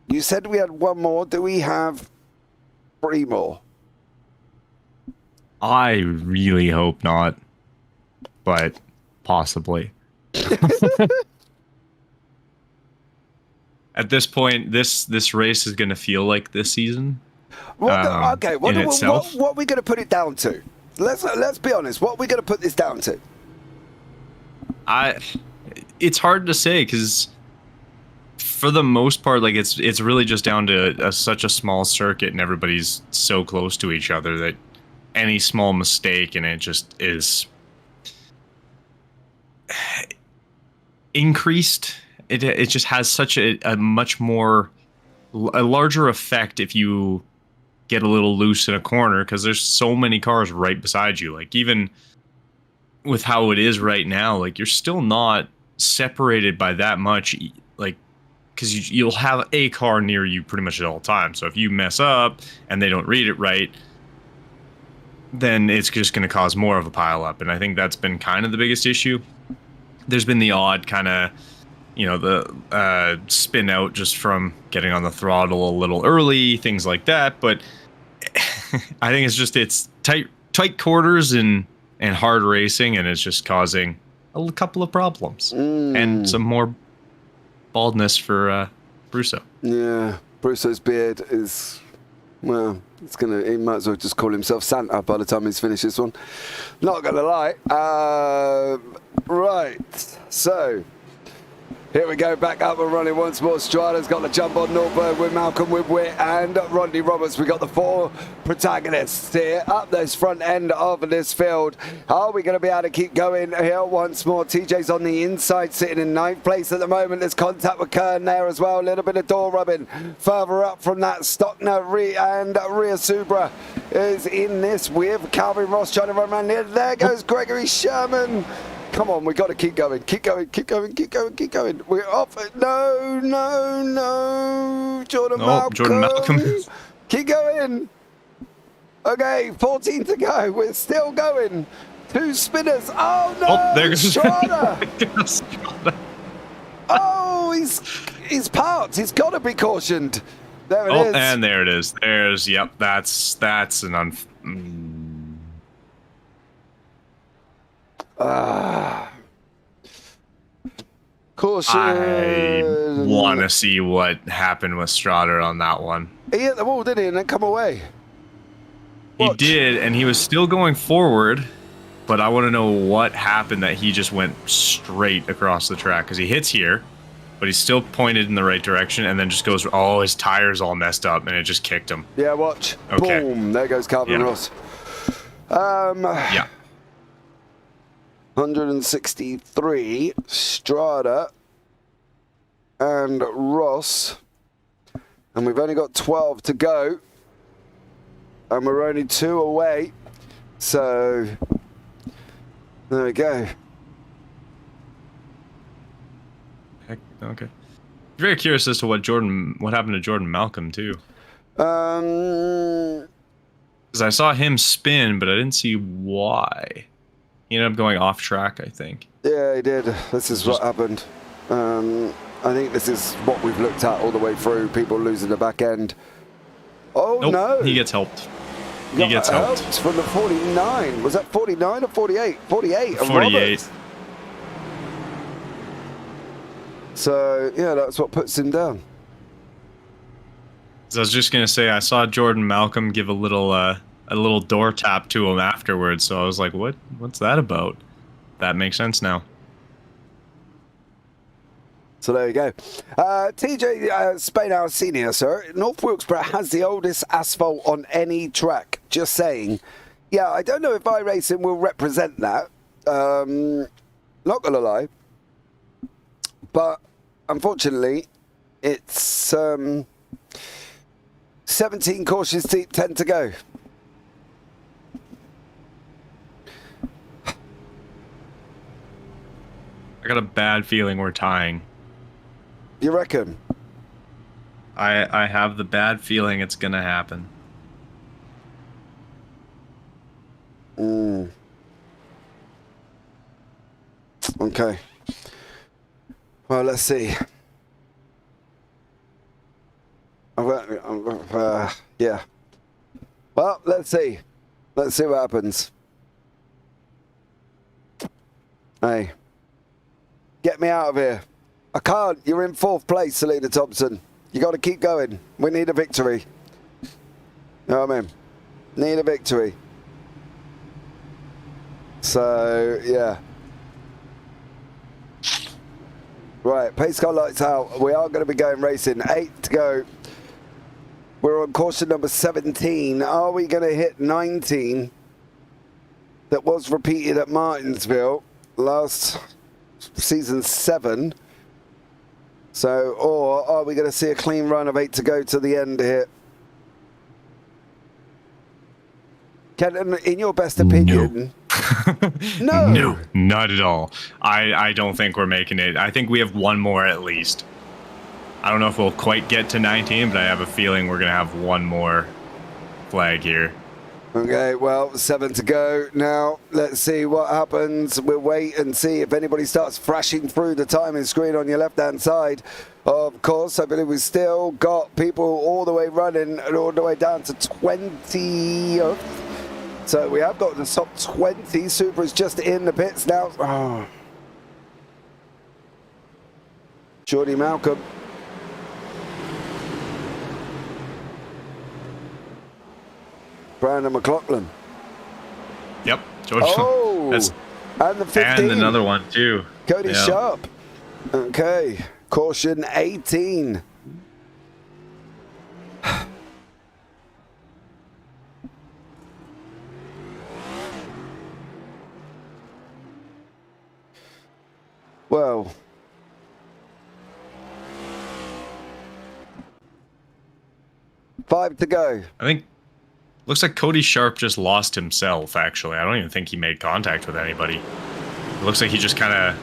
You said we had one more. Do we have 3 more? I really hope not, but possibly. At this point, this race is going to feel like this season. Okay, what are we going to put it down to? Let's be honest. What are we going to put this down to? It's hard to say because for the most part, like it's really just down to such a small circuit and everybody's so close to each other that any small mistake and it just is increased. It just has such a much more a larger effect if you get a little loose in a corner because there's so many cars right beside you. Like even with how it is right now, like you're still not separated by that much, like because you'll have a car near you pretty much at all times. So if you mess up and they don't read it right, then it's just going to cause more of a pile up. And I think that's been kind of the biggest issue. There's been the odd kind of, the spin out just from getting on the throttle a little early, things like that. But I think it's tight quarters and hard racing, and it's just causing a couple of problems and some more baldness for Brusso. Yeah, Brusso's beard is, well, he might as well just call himself Santa by the time he's finished this one. Not gonna lie. Right, so here we go, back up and running once more. Strada's got the jump on Norberg with Malcolm Whitwick and Rodney Roberts. We got the 4 protagonists here up this front end of this field. Are we going to be able to keep going here once more? TJ's on the inside, sitting in 9th place at the moment. There's contact with Kern there as well. A little bit of door rubbing further up from that. Stockner and Rhea Subra is in this with Calvin Ross trying to run around here. There goes Gregory Sherman. Come on, we've got to keep going. Keep going. We're off. No. Jordan Malcolm. Keep going. Okay, 14 to go. We're still going. 2 spinners. Oh, no. Oh, there goes Strada. Oh, he's parked. He's got to be cautioned. There it is. Oh, and there it is. Yep, that's an Caution. I want to see what happened with Strider on that one. He hit the wall, didn't he, and then come away? He did, and he was still going forward, but I want to know what happened that he just went straight across the track, because he hits here, but he's still pointed in the right direction, and then just goes, oh, his tire's all messed up, and it just kicked him. Yeah, watch. Okay. Boom. There goes Calvin Ross. Yeah. 163, Strada and Ross. And we've only got 12 to go. And we're only 2 away. So, there we go. Heck, okay. Very curious as to what happened to Jordan Malcolm, too. Because I saw him spin, but I didn't see why. He ended up going off track, I think. Yeah, he did. This is what happened. I think this is what we've looked at all the way through. People losing the back end. Oh, nope, no. He gets helped. He gets helped. From the 49. Was that 49 or 48? 48. 48. So, yeah, that's what puts him down. So I was just going to say, I saw Jordan Malcolm give a little door tap to him afterwards, so I was like, what's that about? That makes sense now. So there you go. TJ Spainhour Senior, sir. North Wilkesboro has the oldest asphalt on any track. Just saying. Yeah, I don't know if iRacing will represent that. Not going to lie. But unfortunately, it's 17 cautions deep, 10 to go. I got a bad feeling we're tying. You reckon? I have the bad feeling it's gonna happen. Okay. Well, let's see. Yeah. Well, let's see. Let's see what happens. Hey. Get me out of here. I can't. You're in 4th place, Selena Thompson. You got to keep going. We need a victory. You know what I mean? Need a victory. So, yeah. Right, pace car lights out. We are going to be going racing. 8 to go. We're on caution number 17. Are we going to hit 19? That was repeated at Martinsville last season 7. So, or are we going to see a clean run of 8 to go to the end here? Kenton, in your best opinion? No. No, not at all. I don't think we're making it. I think we have one more at least. I don't know if we'll quite get to 19, but I have a feeling we're going to have one more flag here. Okay, well, 7 to go. Now, let's see what happens. We'll wait and see if anybody starts flashing through the timing screen on your left-hand side. Of course, I believe we've still got people all the way running and all the way down to 20th. So we have got the top 20. Supra's just in the pits now. Oh. Jordy Malcolm. Brandon McLaughlin. Yep, George. Oh, and the 15. And another one, too. Cody Sharp. Okay, caution 18. Well, five to go. I think looks like Cody Sharp just lost himself, actually. I don't even think he made contact with anybody. It looks like he just kind of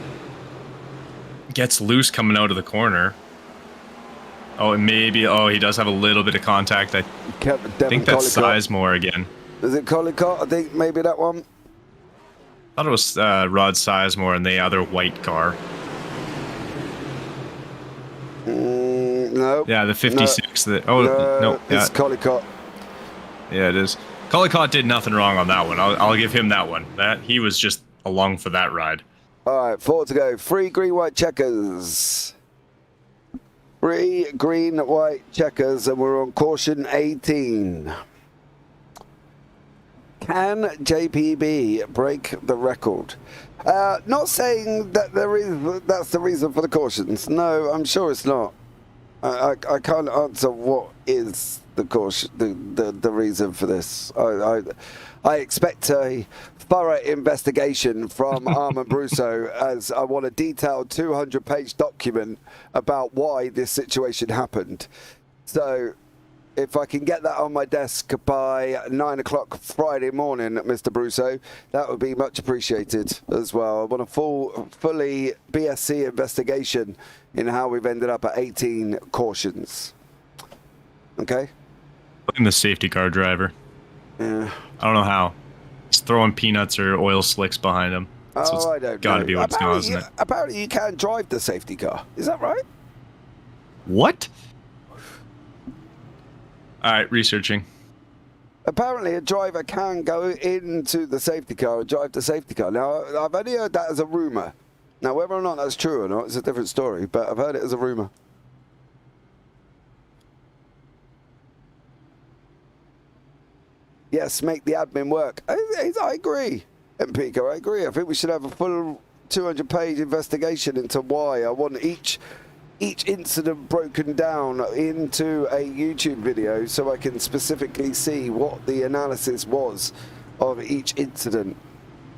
gets loose coming out of the corner. Oh, and maybe, he does have a little bit of contact. I think that's Sizemore again. Is it Collicott? I think maybe that one. I thought it was Rod Sizemore and the other white car. No. Yeah, the 56. No, it's Collicott. Yeah, it is. Collicott did nothing wrong on that one. I'll give him that one. He was just along for that ride. All right, 4 to go. 3 green, white checkers. 3 green, white checkers, and we're on caution 18. Can JPB break the record? Not saying that that's the reason for the cautions. No, I'm sure it's not. I can't answer what is the caution, the reason for this. I expect a thorough investigation from Armand Brousseau, as I want a detailed 200-page document about why this situation happened. So if I can get that on my desk by 9 o'clock Friday morning, Mr. Brousseau, that would be much appreciated as well. I want a fully BSC investigation in how we've ended up at 18 cautions. Okay? I'm the safety car driver. Yeah. I don't know how. He's throwing peanuts or oil slicks behind him. So I don't gotta know. be what's causing it. Apparently you can drive the safety car. Is that right? What? All right, researching. Apparently a driver can go into the safety car and drive the safety car. Now, I've only heard that as a rumour. Now, whether or not that's true or not, it's a different story, but I've heard it as a rumour. Yes, make the admin work. I agree, Pico, I agree. I think we should have a full 200-page investigation into why. I want each incident broken down into a YouTube video so I can specifically see what the analysis was of each incident.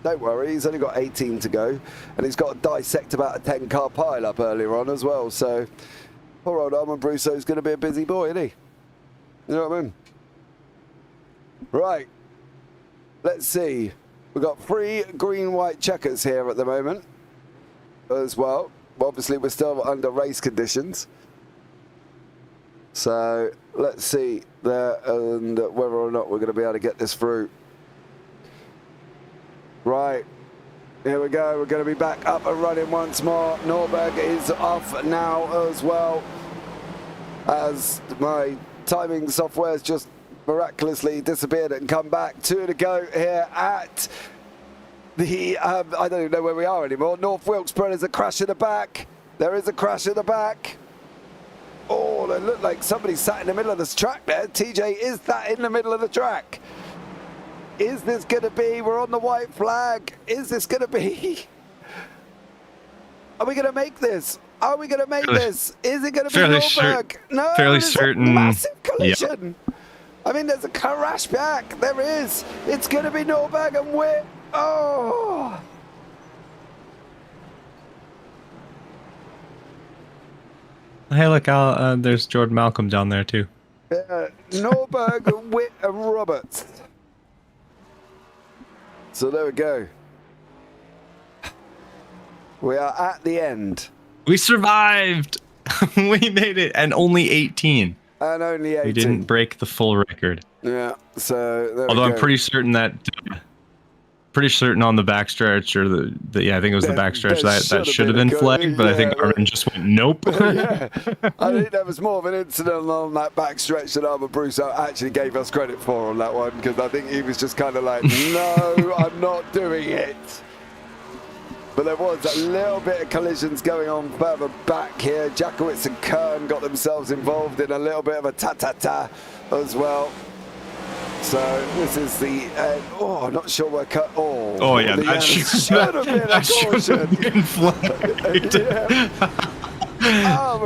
Don't worry, he's only got 18 to go, and he's got to dissect about a 10-car pile-up earlier on as well, so poor old Armand Brousseau's going to be a busy boy, isn't he? You know what I mean? Right, let's see. We've got 3 green-white checkers here at the moment as well. Obviously, we're still under race conditions. So let's see there and whether or not we're going to be able to get this through. Right, here we go. We're going to be back up and running once more. Norberg is off now as well, as my timing software's just miraculously disappeared and come back. 2 to go here at the, I don't even know where we are anymore. North Wilkesboro. There's a crash in the back. There is a crash in the back. Oh, they look like somebody sat in the middle of this track there. TJ is that in the middle of the track. Is this going to be, we're on the white flag. Is this going to be, are we going to make this? Are we going to make this? Is it going to be Norberg? No, fairly there's certain. A massive collision. Yep. I mean, there's a crash back. There is. It's going to be Norberg and Witt. Oh. Hey, look, there's Jordan Malcolm down there, too. Norberg, Witt, and Roberts. So there we go. We are at the end. We survived. We made it, and only 18. And only 18. We didn't break the full record. Yeah, so there Although we go. I'm pretty certain on the backstretch, or the I think it was the backstretch that should have been flagged, but I think Armin just went nope. Yeah. I think there was more of an incident on that backstretch that Armand Brousseau actually gave us credit for on that one, because I think he was just kind of like, no, I'm not doing it. But there was a little bit of collisions going on further back here. Jakowitz and Kern got themselves involved in a little bit of a ta-ta-ta as well. So this is the I'm not sure where cut. Oh yeah, that should have been flagged.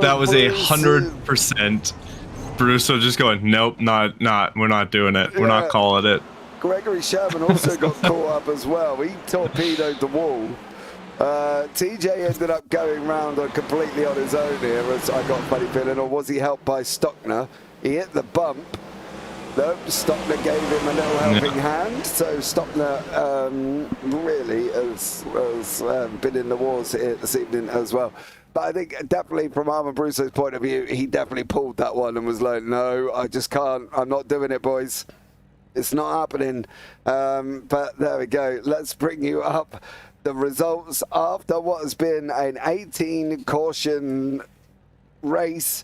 That was 100%. Brousseau just going, nope, not. We're not doing it. We're not calling it. Gregory Sherman also got caught up as well. He torpedoed the wall. TJ ended up going round completely on his own here, as I got a funny feeling, or was he helped by Stockner? He hit the bump. No, Stockner gave him a little helping hand, so Stockner really has been in the wars here this evening as well. But I think definitely from Armand Brousseau's point of view, he definitely pulled that one and was like, no, I just can't, I'm not doing it, boys. It's not happening. But there we go. Let's bring you up the results after what has been an 18 caution race.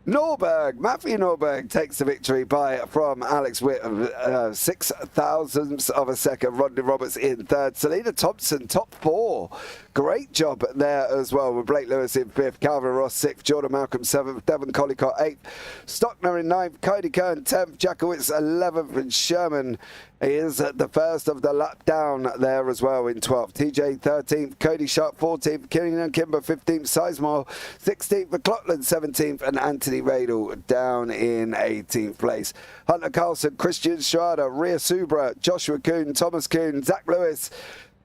Norberg, Matthew Norberg takes the victory from Alex Witt of 6 thousandths of a second. Rodney Roberts in third. Selena Thompson, top 4. Great job there as well, with Blake Lewis in 5th, Calvin Ross 6th, Jordan Malcolm 7th, Devon Collicott 8th, Stockner in 9th, Cody Kern 10th, Jackowitz 11th, and Sherman is the first of the lap down there as well in 12th. TJ 13th, Cody Sharp 14th, Kieran Kimber 15th, Sizemore 16th, McLaughlin 17th, and Anthony Radel down in 18th place. Hunter Carlson, Christian Schrader, Rhea Subra, Joshua Kuhn, Thomas Kuhn, Zach Lewis,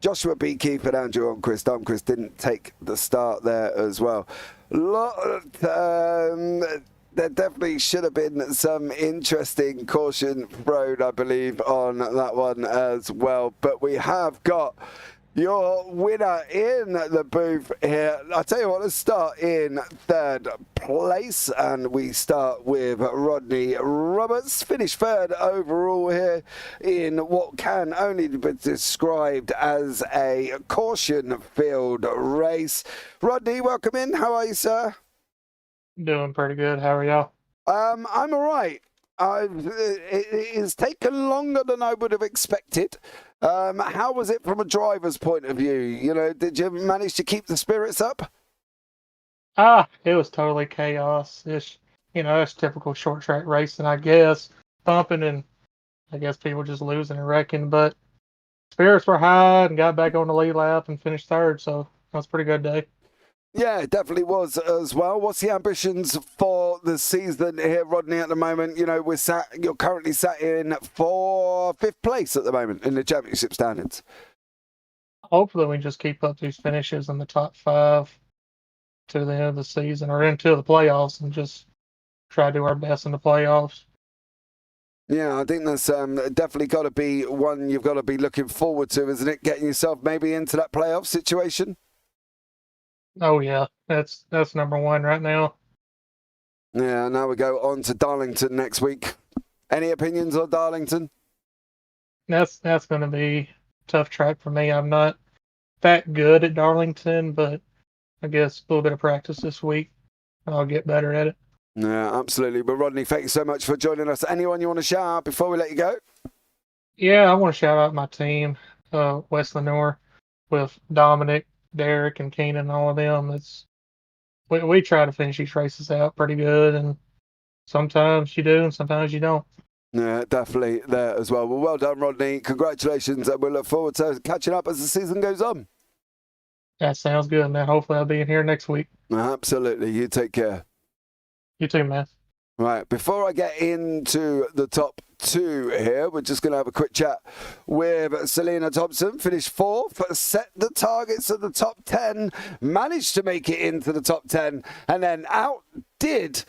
Joshua Beekeeper, and Andrew Almquist. Almquist didn't take the start there as well. There definitely should have been some interesting caution thrown, I believe, on that one as well. But we have got your winner in the booth here. I'll tell you what, let's start in third place. And we start with Rodney Roberts. Finished third overall here in what can only be described as a caution-filled race. Rodney, welcome in. How are you, sir? Doing pretty good. How are y'all? I'm all right. It's taken longer than I would have expected. How was it from a driver's point of view? You know, did you manage to keep the spirits up? It was totally chaos. It's typical short track racing, I guess. Thumping and I guess people just losing and wrecking. But spirits were high and got back on the lead lap and finished third. So that was a pretty good day. Yeah, it definitely was as well. What's the ambitions for the season here, Rodney, at the moment? You know, you're currently sat in for 5th place at the moment in the championship standards. Hopefully we just keep up these finishes in the top 5 to the end of the season or into the playoffs and just try to do our best in the playoffs. Yeah, I think that's definitely got to be one you've got to be looking forward to, isn't it? Getting yourself maybe into that playoff situation? Oh yeah, that's number 1 right now. Yeah, now we go on to Darlington next week. Any opinions on Darlington? That's going to be a tough track for me. I'm not that good at Darlington, but I guess a little bit of practice this week, and I'll get better at it. Yeah, absolutely. But Rodney, thank you so much for joining us. Anyone you want to shout out before we let you go? Yeah, I want to shout out my team, West Lenore, with Dominic, Derek, and Keenan, and all of them. We try to finish these races out pretty good, and sometimes you do, and sometimes you don't. Yeah, definitely there as well. Well done, Rodney. Congratulations, and we'll look forward to catching up as the season goes on. That sounds good, man. Hopefully I'll be in here next week. Absolutely. You take care. You too, man. Right, before I get into the top 2 here, we're just going to have a quick chat with Selena Thompson. Finished 4th, set the targets of the top 10, managed to make it into the top 10, and then outdid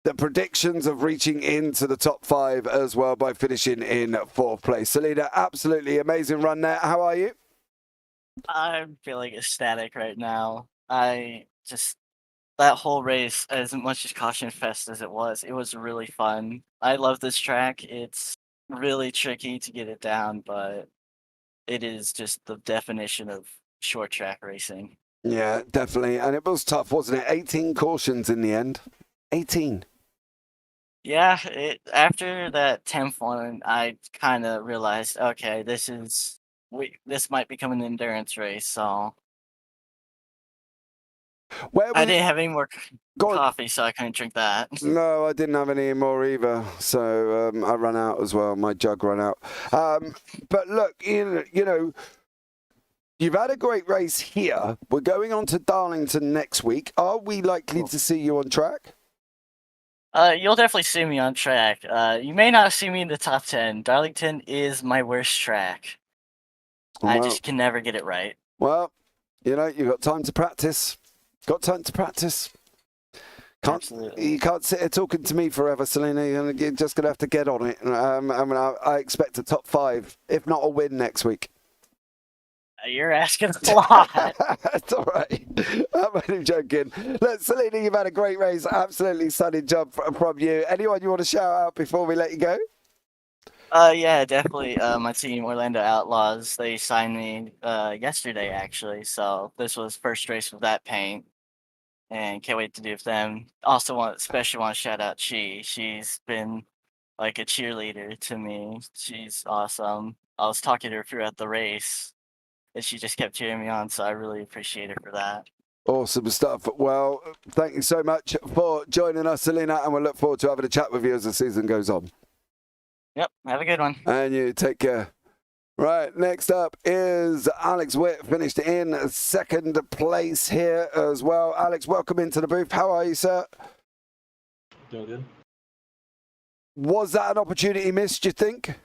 the predictions of reaching into the top 5 as well by finishing in 4th place. Selena, absolutely amazing run there. How are you? I'm feeling ecstatic right now. That whole race, as much as Caution Fest as it was really fun. I love this track. It's really tricky to get it down, but it is just the definition of short track racing. Yeah, definitely. And it was tough, wasn't it? 18 cautions in the end. 18. Yeah, after that 10th one, I kind of realized, okay, this might become an endurance race, so I didn't have any more coffee, so I couldn't drink that. No, I didn't have any more either, so I ran out as well. My jug ran out. But look, you know, you've had a great race here. We're going on to Darlington next week. Are we likely to see you on track? You'll definitely see me on track. You may not see me in the top 10. Darlington is my worst track. I just can never get it right. Well, you know, you've got time to practice. Got time to practice. You can't sit here talking to me forever, Selena. You're just going to have to get on it. I expect a top 5, if not a win next week. You're asking a lot. That's all right. I'm only joking. Look, Selena, you've had a great race. Absolutely stunning job from you. Anyone you want to shout out before we let you go? Yeah, definitely. My team, Orlando Outlaws, they signed me yesterday, actually. So this was first race with that paint. and can't wait to do it with them. Also especially want to shout out Chi. She's been like a cheerleader to me. She's awesome. I was talking to her throughout the race, and she just kept cheering me on, so I really appreciate her for that. Awesome stuff. Well, thank you so much for joining us, Selena, and we'll look forward to having a chat with you as the season goes on. Yep, have a good one. And you take care. Right, next up is Alex Witt, finished in second place here as well. Alex, welcome into the booth. How are you, sir? Doing good. Was that an opportunity missed, do you think?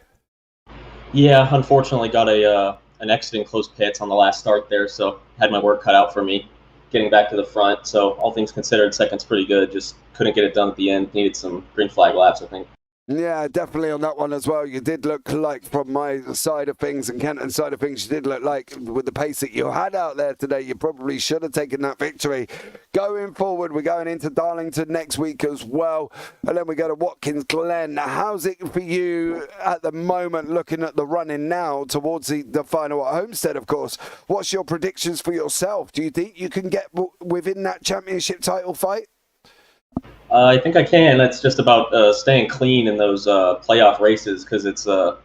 Yeah, unfortunately got an exit in close pits on the last start there, so had my work cut out for me getting back to the front. So all things considered, second's pretty good. Just couldn't get it done at the end. Needed some green flag laps, I think. Yeah, definitely on that one as well. You did look like, from my side of things and Kenton's side of things, you did look like with the pace that you had out there today, you probably should have taken that victory. Going forward, we're going into Darlington next week as well, and then we go to Watkins Glen. How's it for you at the moment, looking at the running now towards the final at Homestead, of course? What's your predictions for yourself? Do you think you can get within that championship title fight? I think I can. It's just about staying clean in those playoff races, because it's a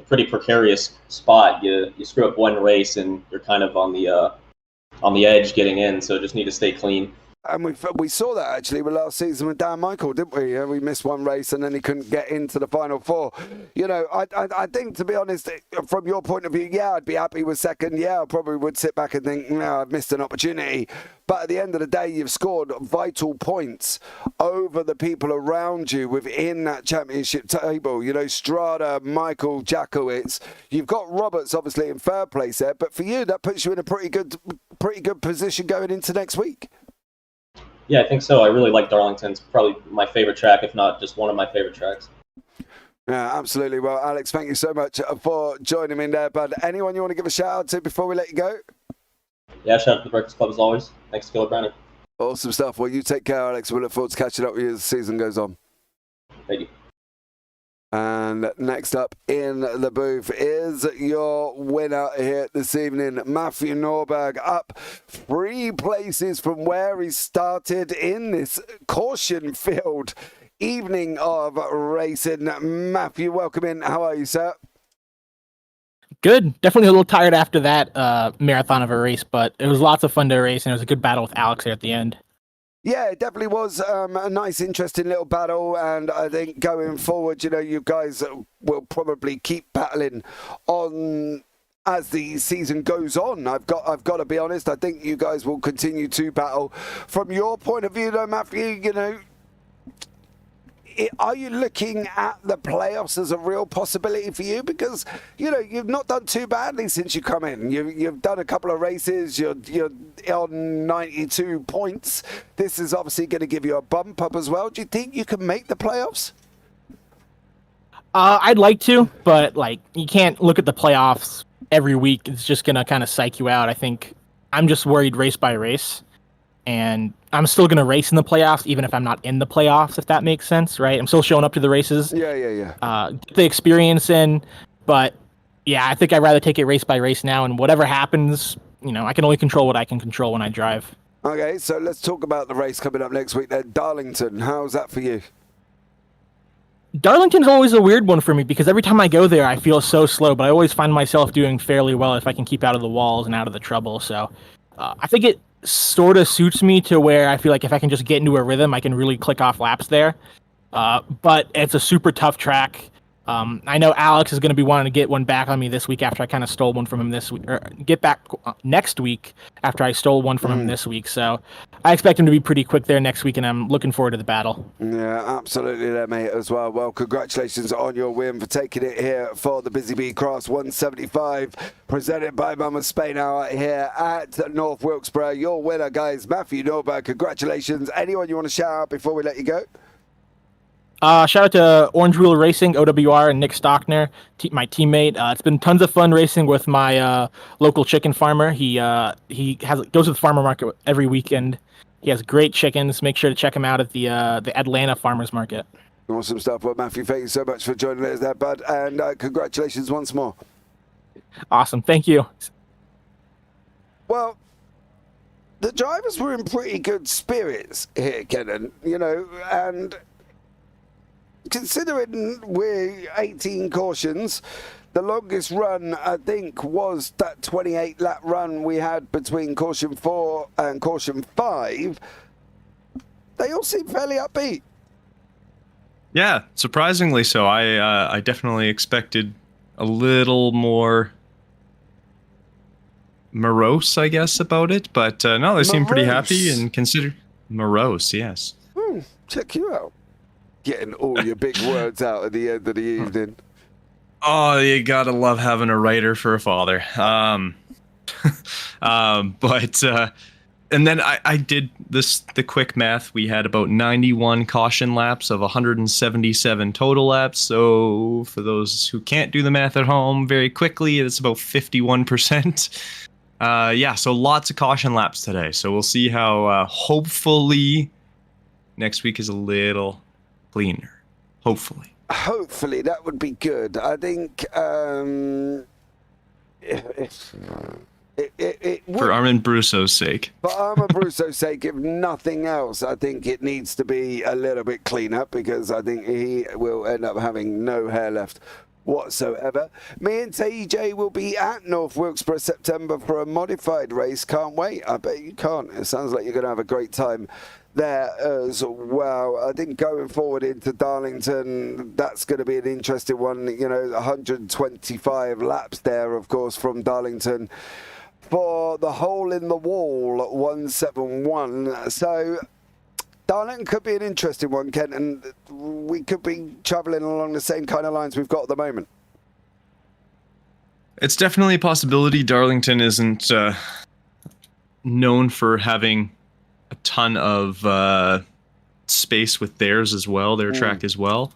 pretty precarious spot. You screw up one race and you're kind of on the edge getting in. So just need to stay clean. And we saw that actually with last season with Dan Michael, didn't we? We missed one race and then he couldn't get into the final four. You know, I think, to be honest, from your point of view, yeah, I'd be happy with second. Yeah, I probably would sit back and think, no, I've missed an opportunity. But at the end of the day, you've scored vital points over the people around you within that championship table. You know, Strada, Michael, Jackowitz. You've got Roberts, obviously, in third place there. But for you, that puts you in a pretty good position going into next week. Yeah, I think so. I really like Darlington. It's probably my favorite track, if not just one of my favorite tracks. Yeah, absolutely. Well, Alex, thank you so much for joining me in there, bud. Anyone you want to give a shout out to before we let you go? Yeah, shout out to the Breakfast Club as always. Thanks to Killer Brownie. Awesome stuff. Well, you take care, Alex. We'll look forward to catching up with you as the season goes on. Thank you. And next up in the booth is your winner here this evening, Matthew Norberg, up 3 places from where he started in this caution-filled evening of racing. Matthew, welcome in. How are you, sir? Good. Definitely a little tired after that marathon of a race, but it was lots of fun to race, and it was a good battle with Alex there at the end. Yeah, it definitely was a nice, interesting little battle, and I think going forward, you know, you guys will probably keep battling on as the season goes on. I've got to be honest. I think you guys will continue to battle. From your point of view, though, Matthew, you know, are you looking at the playoffs as a real possibility for you? Because, you know, you've not done too badly since you come in. You've done a couple of races. You're on 92 points. This is obviously going to give you a bump up as well. Do you think you can make the playoffs? I'd like to, but, like, you can't look at the playoffs every week. It's just going to kind of psych you out. I think I'm just worried race by race. And I'm still going to race in the playoffs, even if I'm not in the playoffs, if that makes sense, right? I'm still showing up to the races. Yeah. Get the experience in. But, yeah, I think I'd rather take it race by race now. And whatever happens, you know, I can only control what I can control when I drive. Okay, so let's talk about the race coming up next week then. Darlington, how's that for you? Darlington's always a weird one for me because every time I go there, I feel so slow. But I always find myself doing fairly well if I can keep out of the walls and out of the trouble. So I think it sort of suits me to where I feel like if I can just get into a rhythm, I can really click off laps there. But it's a super tough track. I know Alex is going to be wanting to get one back on me this week after I kind of stole one from him this week, or get back next week after I stole one from him this week. So I expect him to be pretty quick there next week, and I'm looking forward to the battle. Yeah, absolutely there, mate, as well. Well, congratulations on your win for taking it here for the Busy Bee Cross 175, presented by Mama Spain Hour here at North Wilkesboro. Your winner, guys, Matthew Norberg. Congratulations. Anyone you want to shout out before we let you go? Shout out to Orange Wheel Racing, OWR, and Nick Stockner, my teammate. It's been tons of fun racing with my local chicken farmer. He goes to the farmer market every weekend. He has great chickens. Make sure to check him out at the Atlanta Farmers Market. Awesome stuff. Well, Matthew, thank you so much for joining us there, bud, and congratulations once more. Awesome. Thank you. Well, the drivers were in pretty good spirits here, Kenton, you know, and considering we're 18 cautions, the longest run, I think, was that 28-lap run we had between caution 4 and caution 5. They all seem fairly upbeat. Yeah, surprisingly so. I definitely expected a little more morose, I guess, about it, but no, they seem pretty happy and consider morose. Yes. Check you out. Getting all your big words out at the end of the evening. Oh, you gotta love having a writer for a father. And then I did the quick math. We had about 91 caution laps of 177 total laps. So for those who can't do the math at home very quickly, it's about 51%. Yeah, so lots of caution laps today. So we'll see how hopefully next week is a little cleaner. Hopefully. Hopefully, that would be good. I think it would, for Armin Brusso's sake. For Armin Brusso's sake, if nothing else, I think it needs to be a little bit cleaner because I think he will end up having no hair left whatsoever. Me and TJ will be at North Wilkesboro September for a modified race. Can't wait. I bet you can't. It sounds like you're going to have a great time there as well. I think going forward into Darlington, that's going to be an interesting one. You know, 125 laps there, of course, from Darlington for the hole in the wall 171. So Darlington could be an interesting one, Kent, and we could be travelling along the same kind of lines we've got at the moment. It's definitely a possibility. Darlington isn't known for having a ton of space with theirs as well, their track as well.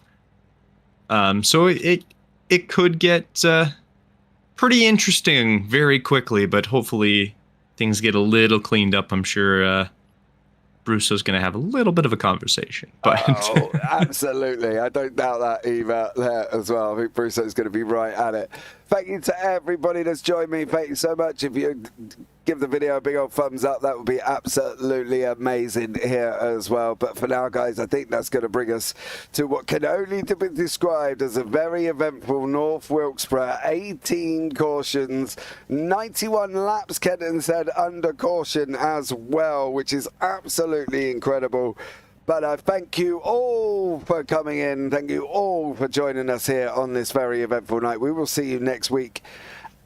So it could get pretty interesting very quickly, but hopefully things get a little cleaned up. I'm sure Brusso's going to have a little bit of a conversation. But oh, absolutely. I don't doubt that either there as well. I think Brusso's going to be right at it. Thank you to everybody that's joined me. Thank you so much. If you give the video a big old thumbs up, that would be absolutely amazing here as well. But for now, guys, I think that's going to bring us to what can only be described as a very eventful North Wilkesboro. 18 cautions, 91 laps, Kenton said, under caution as well, which is absolutely incredible. But I thank you all for coming in. Thank you all for joining us here on this very eventful night. We will see you next week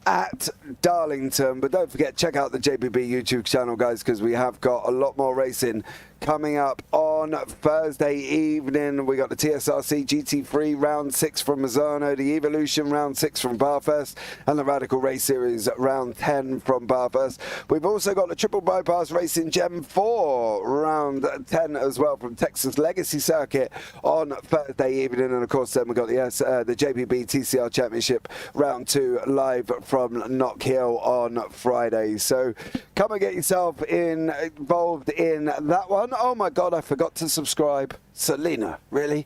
at Darlington. But don't forget, check out the JPB YouTube channel, guys, because we have got a lot more racing coming up on Thursday evening. We got the TSRC GT3 Round 6 from Mazzano, the Evolution Round 6 from Parfitt, and the Radical Race Series Round 10 from Parfitt. We've also got the Triple Bypass Racing Gem 4 Round 10 as well from Texas Legacy Circuit on Thursday evening. And of course, then we got the JPB TCR Championship Round 2 live from Knock Hill on Friday. So come and get yourself involved in that one. Oh my God, I forgot to subscribe. Selena, really?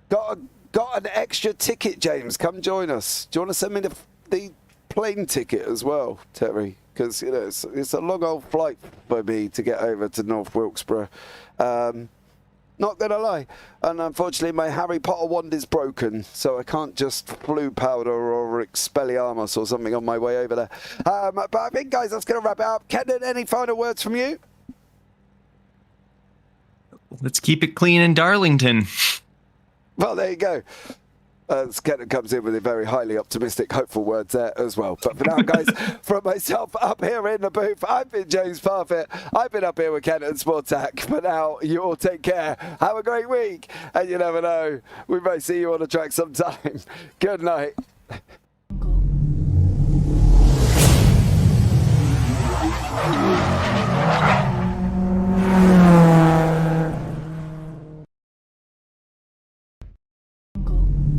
Got an extra ticket, James. Come join us. Do you want to send me the plane ticket as well, Terry? Because, you know, it's a long old flight for me to get over to North Wilkesboro. Not going to lie. And unfortunately, my Harry Potter wand is broken, so I can't just flu powder or Expelliarmus or something on my way over there. But I think, guys, that's going to wrap it up. Kenton, any final words from you? Let's keep it clean in Darlington. Well, there you go. Kenton comes in with a very highly optimistic, hopeful words there as well. But for now, guys, from myself up here in the booth, I've been James Parfitt. I've been up here with Kenton Sportak. For now, you all take care. Have a great week. And you never know, we may see you on the track sometime. Good night.